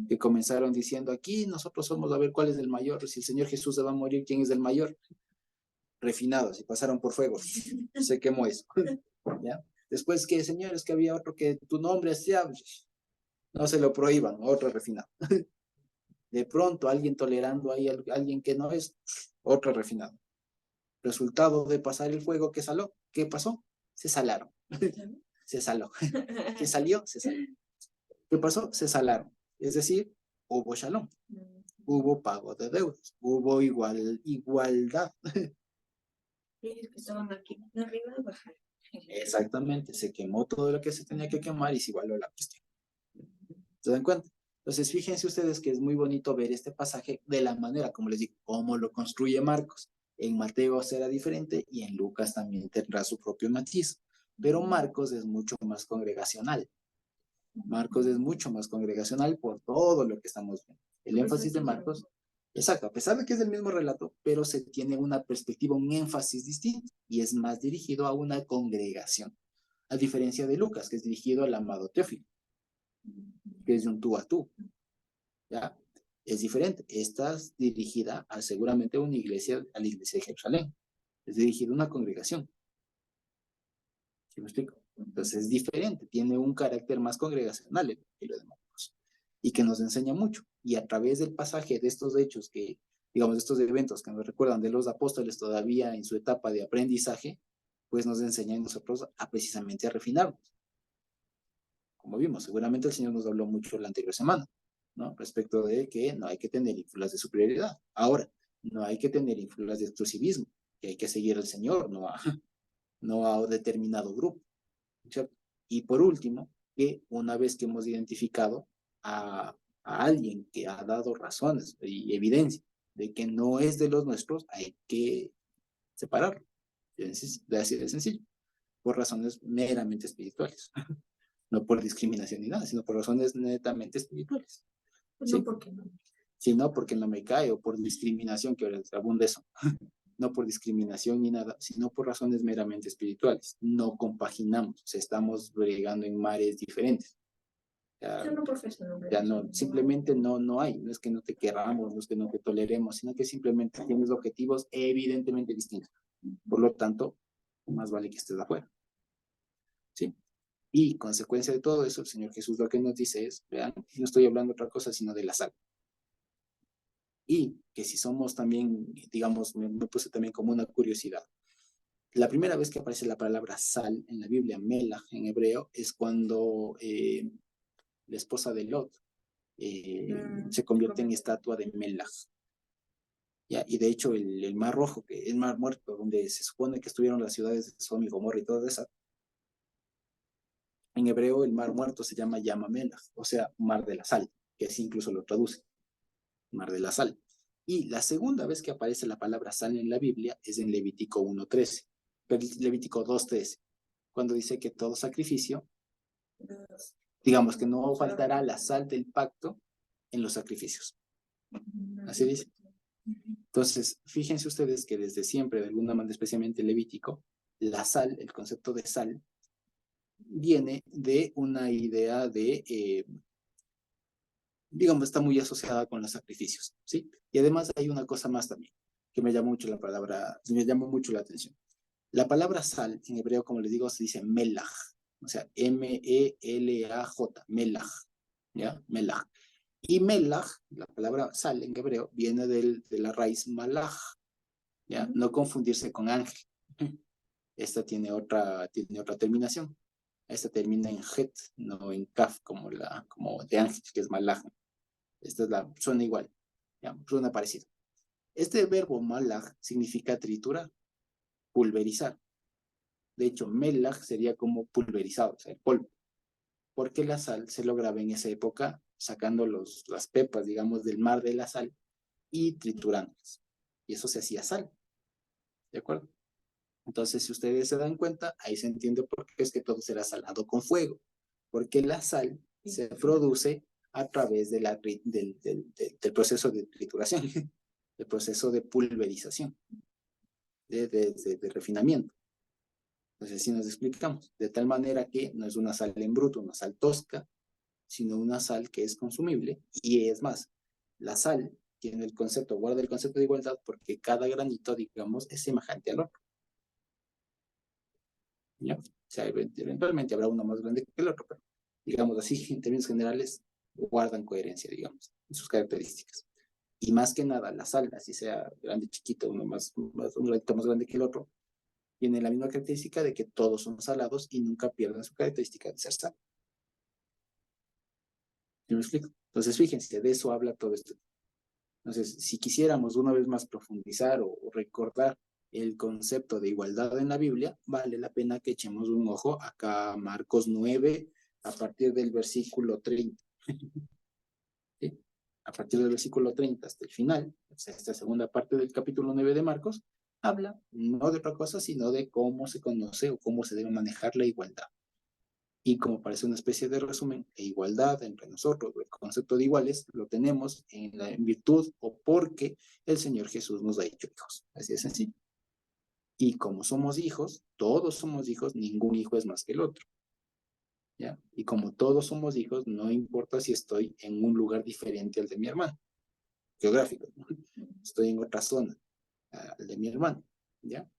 Que comenzaron diciendo aquí, nosotros somos a ver cuál es el mayor, si el Señor Jesús se va a morir, ¿quién es el mayor? Refinados, y pasaron por fuego, se quemó eso, ¿ya? Después que, señores, que había otro que tu nombre sea, no se lo prohíban, otro refinado. De pronto, alguien tolerando ahí, alguien que no es, otro refinado. Resultado de pasar el fuego, ¿qué saló? ¿Qué pasó? Se salaron. Se saló. ¿Qué salió? Se salió. ¿Qué pasó? Se salaron. Es decir, hubo shalom. Hubo pago de deudas. Hubo igualdad. Ellos que estaban aquí arriba bajaron. Exactamente. Se quemó todo lo que se tenía que quemar y se igualó la cuestión. ¿Se dan cuenta? Entonces, fíjense ustedes que es muy bonito ver este pasaje de la manera, como les digo, cómo lo construye Marcos. En Mateo será diferente y en Lucas también tendrá su propio matiz. Pero Marcos es mucho más congregacional. Marcos es mucho más congregacional por todo lo que estamos viendo. El énfasis de Marcos, exacto, a pesar de que es el mismo relato, pero se tiene una perspectiva, un énfasis distinto y es más dirigido a una congregación. A diferencia de Lucas, que es dirigido al amado Teófilo, que es de un tú a tú. ¿Ya? Es diferente. Esta es dirigida a seguramente a una iglesia, a la iglesia de Jerusalén. Es dirigida a una congregación. ¿Sí me explico? Entonces es diferente, tiene un carácter más congregacional que lo de Marcos. Y que nos enseña mucho. Y a través del pasaje de estos hechos que, digamos, de estos eventos que nos recuerdan de los apóstoles todavía en su etapa de aprendizaje, pues nos enseña a nosotros a precisamente a refinarnos. Como vimos, seguramente el Señor nos habló mucho la anterior semana, ¿no? Respecto de que no hay que tener ínfulas de superioridad. Ahora, no hay que tener ínfulas de exclusivismo, que hay que seguir al Señor, no a determinado grupo, ¿cierto? Y por último, que una vez que hemos identificado a alguien que ha dado razones y evidencia de que no es de los nuestros, hay que separarlo, así de sencillo, por razones meramente espirituales. No por discriminación ni nada, sino por razones netamente espirituales. Pues ¿Sí? no, porque no. Si no, porque no me cae, o por discriminación, que ahora abunda eso. No por discriminación ni nada, sino por razones meramente espirituales. No compaginamos, o sea, estamos bregando en mares diferentes. Yo no profeso el nombre. Ya no, simplemente no hay, no es que no te querramos, no es que no te toleremos, sino que simplemente tienes objetivos evidentemente distintos. Por lo tanto, más vale que estés afuera. ¿Sí? Y consecuencia de todo eso, el Señor Jesús lo que nos dice es, vean, no estoy hablando de otra cosa sino de la sal. Y que si somos también, digamos, me puse también como una curiosidad. La primera vez que aparece la palabra sal en la Biblia, melach en hebreo, es cuando la esposa de Lot se convierte en estatua de melach. ¿Ya? Y de hecho el Mar Rojo, que es el Mar Muerto, donde se supone que estuvieron las ciudades de Sodoma y Gomorra y todo eso, en hebreo el Mar Muerto se llama Yamamelach, o sea, Mar de la Sal, que así incluso lo traduce, Mar de la Sal. Y la segunda vez que aparece la palabra sal en la Biblia es en Levítico 1:13, Levítico 2:13, cuando dice que todo sacrificio, digamos que no faltará la sal del pacto en los sacrificios. Así dice. Entonces, fíjense ustedes que desde siempre, de alguna manera, especialmente Levítico, la sal, el concepto de sal, viene de una idea de, digamos, está muy asociada con los sacrificios, ¿sí? Y además hay una cosa más también, que me llama mucho me llama mucho la atención. La palabra sal, en hebreo, como les digo, se dice melach, o sea, M-E-L-A-J, melach, ¿ya? Melach. Y melach, la palabra sal en hebreo, viene de la raíz malach, ¿ya? No confundirse con ángel. esta tiene otra terminación. Esta termina en het, no en kaf, como de ángel, que es malach. Suena igual, ¿ya? Suena parecido. Este verbo malach significa triturar, pulverizar. De hecho, melach sería como pulverizado, o sea, el polvo. Porque la sal se lograba en esa época sacando las pepas, digamos, del mar de la sal y triturándolas. Y eso se hacía sal. ¿De acuerdo? Entonces, si ustedes se dan cuenta, ahí se entiende por qué es que todo será salado con fuego. Porque la sal se produce a través del proceso de trituración, del proceso de pulverización, de refinamiento. Entonces, si nos explicamos, de tal manera que no es una sal en bruto, una sal tosca, sino una sal que es consumible. Y es más, la sal tiene el concepto, guarda el concepto de igualdad porque cada granito, digamos, es semejante al otro. ¿Ya? O sea, eventualmente habrá uno más grande que el otro, pero digamos así, en términos generales, guardan coherencia, digamos, en sus características. Y más que nada, la sal, así sea grande, chiquito, un granito más grande que el otro, tiene la misma característica de que todos son salados y nunca pierden su característica de ser sal. ¿Sí me explico? Entonces, fíjense, de eso habla todo esto. Entonces, si quisiéramos una vez más profundizar o recordar el concepto de igualdad en la Biblia, vale la pena que echemos un ojo acá a Marcos 9, a partir del versículo 30. ¿Sí? A partir del versículo 30 hasta el final, o sea, esta segunda parte del capítulo 9 de Marcos, habla no de otra cosa, sino de cómo se conoce o cómo se debe manejar la igualdad. Y como parece una especie de resumen, e igualdad entre nosotros, el concepto de iguales, lo tenemos en virtud o porque el Señor Jesús nos ha hecho hijos. Así de sencillo. Y como somos hijos, todos somos hijos, ningún hijo es más que el otro. ¿Ya? Y como todos somos hijos, no importa si estoy en un lugar diferente al de mi hermano, geográfico, ¿no? Estoy en otra zona al de mi hermano. ¿Ya?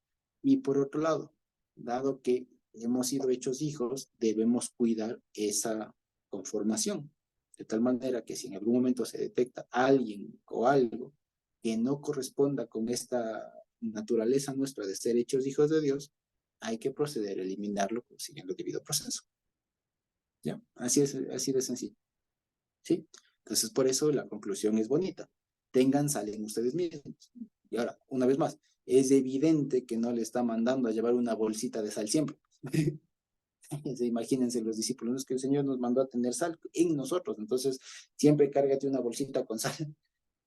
Y por otro lado, dado que hemos sido hechos hijos, debemos cuidar esa conformación, de tal manera que si en algún momento se detecta alguien o algo que no corresponda con esta naturaleza nuestra de ser hechos hijos de Dios, hay que proceder a eliminarlo siguiendo el debido proceso. ¿Ya? Así de sencillo. ¿Sí? Entonces, por eso la conclusión es bonita. Tengan sal en ustedes mismos. Y ahora, una vez más, es evidente que no le está mandando a llevar una bolsita de sal siempre. Imagínense los discípulos, no es que el Señor nos mandó a tener sal en nosotros, entonces siempre cárgate una bolsita con sal,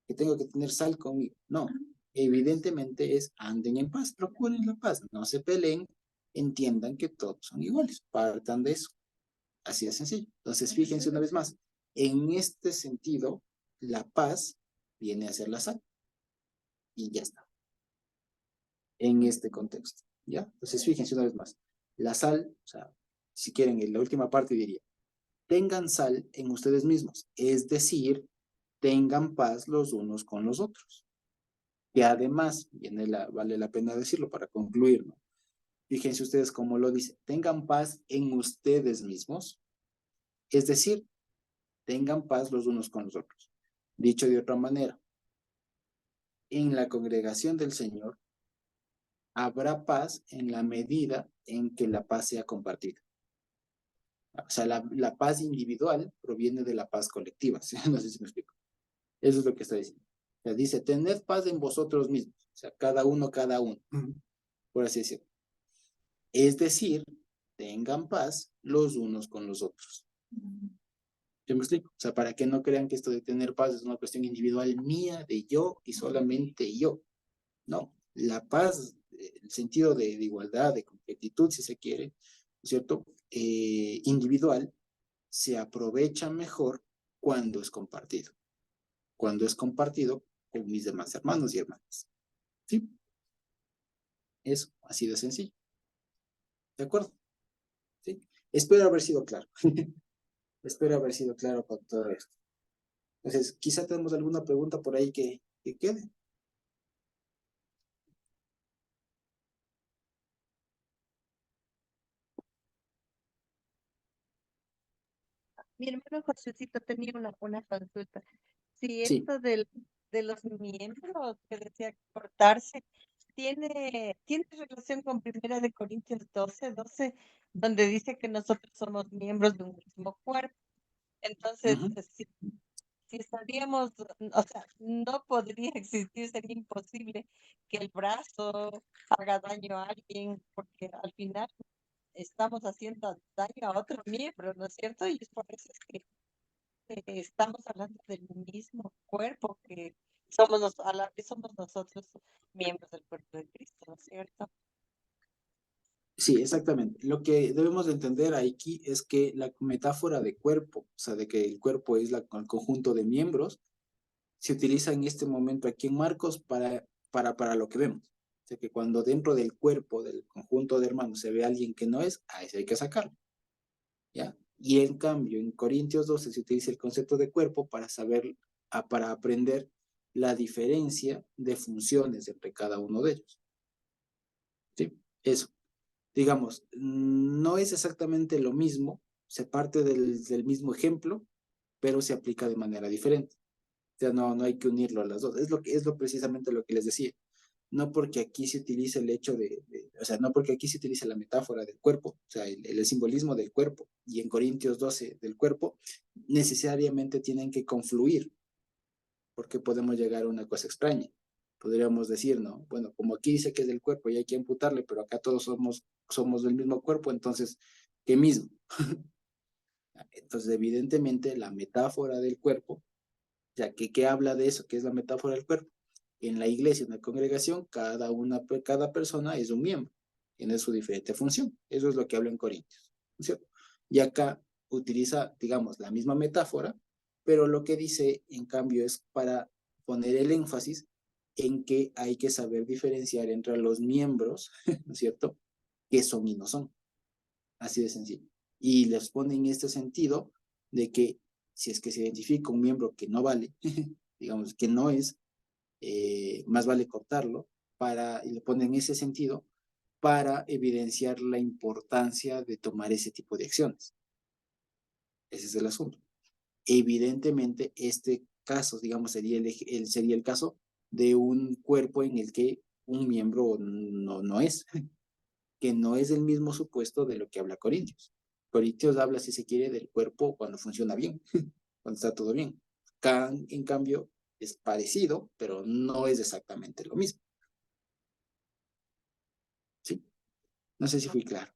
que tengo que tener sal conmigo. No, evidentemente es anden en paz, procuren la paz, no se peleen, entiendan que todos son iguales, partan de eso. Así de sencillo. Entonces, fíjense una vez más, en este sentido, la paz viene a ser la sal. Y ya está. En este contexto, ¿ya? Entonces, fíjense una vez más. La sal, o sea, si quieren, en la última parte diría, tengan sal en ustedes mismos. Es decir, tengan paz los unos con los otros. Que además, vale la pena decirlo para concluir, ¿no? Fíjense ustedes cómo lo dice. Tengan paz en ustedes mismos. Es decir, tengan paz los unos con los otros. Dicho de otra manera, en la congregación del Señor habrá paz en la medida en que la paz sea compartida. O sea, la paz individual proviene de la paz colectiva. ¿Sí? No sé si me explico. Eso es lo que está diciendo. O sea, dice, tened paz en vosotros mismos. O sea, cada uno, por así decirlo. Es decir, tengan paz los unos con los otros. ¿Yo me explico? O sea, para que no crean que esto de tener paz es una cuestión individual mía, de yo y solamente yo. No, la paz, el sentido de igualdad, de completitud, si se quiere, ¿no es cierto? Individual, se aprovecha mejor cuando es compartido. Cuando es compartido con mis demás hermanos y hermanas. ¿Sí? Eso, así de sencillo. ¿De acuerdo? ¿Sí? Espero haber sido claro. Espero haber sido claro con todo esto. Entonces, quizá tenemos alguna pregunta por ahí que quede. Mi hermano Josécito tenía una consulta. Si Sí. esto de los miembros que decía cortarse, tiene relación con Primera de Corintios 12, donde dice que nosotros somos miembros de un mismo cuerpo. Entonces, si estaríamos, o sea, no podría existir, sería imposible que el brazo haga daño a alguien, porque al final estamos haciendo daño a otro miembro, ¿no es cierto? Y es por eso es que estamos hablando del mismo cuerpo, que a la vez somos nosotros miembros del cuerpo de Cristo, ¿no es cierto? Sí, exactamente. Lo que debemos de entender aquí es que la metáfora de cuerpo, o sea, de que el cuerpo es el conjunto de miembros, se utiliza en este momento aquí en Marcos para lo que vemos. O sea, que cuando dentro del cuerpo, del conjunto de hermanos, se ve a alguien que no es, a ese hay que sacarlo, ¿ya? Y en cambio, en Corintios 12 se utiliza el concepto de cuerpo para saber, para aprender la diferencia de funciones entre cada uno de ellos. ¿Sí? Eso. Digamos, no es exactamente lo mismo, se parte del mismo ejemplo, pero se aplica de manera diferente. O sea, no hay que unirlo a las dos. Es precisamente lo que les decía. No porque aquí se utilice el hecho o sea, no porque aquí se utiliza la metáfora del cuerpo, o sea, el simbolismo del cuerpo, y en Corintios 12 del cuerpo, necesariamente tienen que confluir, porque podemos llegar a una cosa extraña. Podríamos decir, ¿no? Bueno, como aquí dice que es del cuerpo y hay que amputarle, pero acá todos somos del mismo cuerpo, entonces, ¿qué mismo? Entonces, evidentemente, la metáfora del cuerpo, ya que ¿qué habla de eso? ¿Qué es la metáfora del cuerpo? En la iglesia, en la congregación, cada persona es un miembro, tiene su diferente función. Eso es lo que habla en Corintios, ¿no es cierto? Y acá utiliza, digamos, la misma metáfora, pero lo que dice, en cambio, es para poner el énfasis en que hay que saber diferenciar entre los miembros, ¿no es cierto?, que son y no son. Así de sencillo. Y les pone en este sentido de que si es que se identifica un miembro que no vale, digamos que no es, más vale cortarlo, y le pone en ese sentido para evidenciar la importancia de tomar ese tipo de acciones. Ese es el asunto. Evidentemente, este caso, digamos, sería el caso de un cuerpo en el que un miembro no es, que no es el mismo supuesto de lo que habla Corintios. Corintios habla, si se quiere, del cuerpo cuando funciona bien, cuando está todo bien. En cambio, es parecido, pero no es exactamente lo mismo. ¿Sí? No sé si fui claro.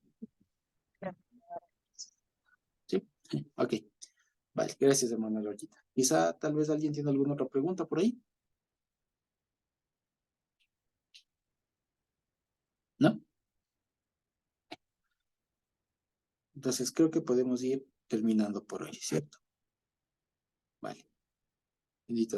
¿Sí? Ok. Vale, gracias, hermano Lorquita. Quizá tal vez alguien tiene alguna otra pregunta por ahí. ¿No? Entonces creo que podemos ir terminando por hoy, ¿cierto? Vale. Bendito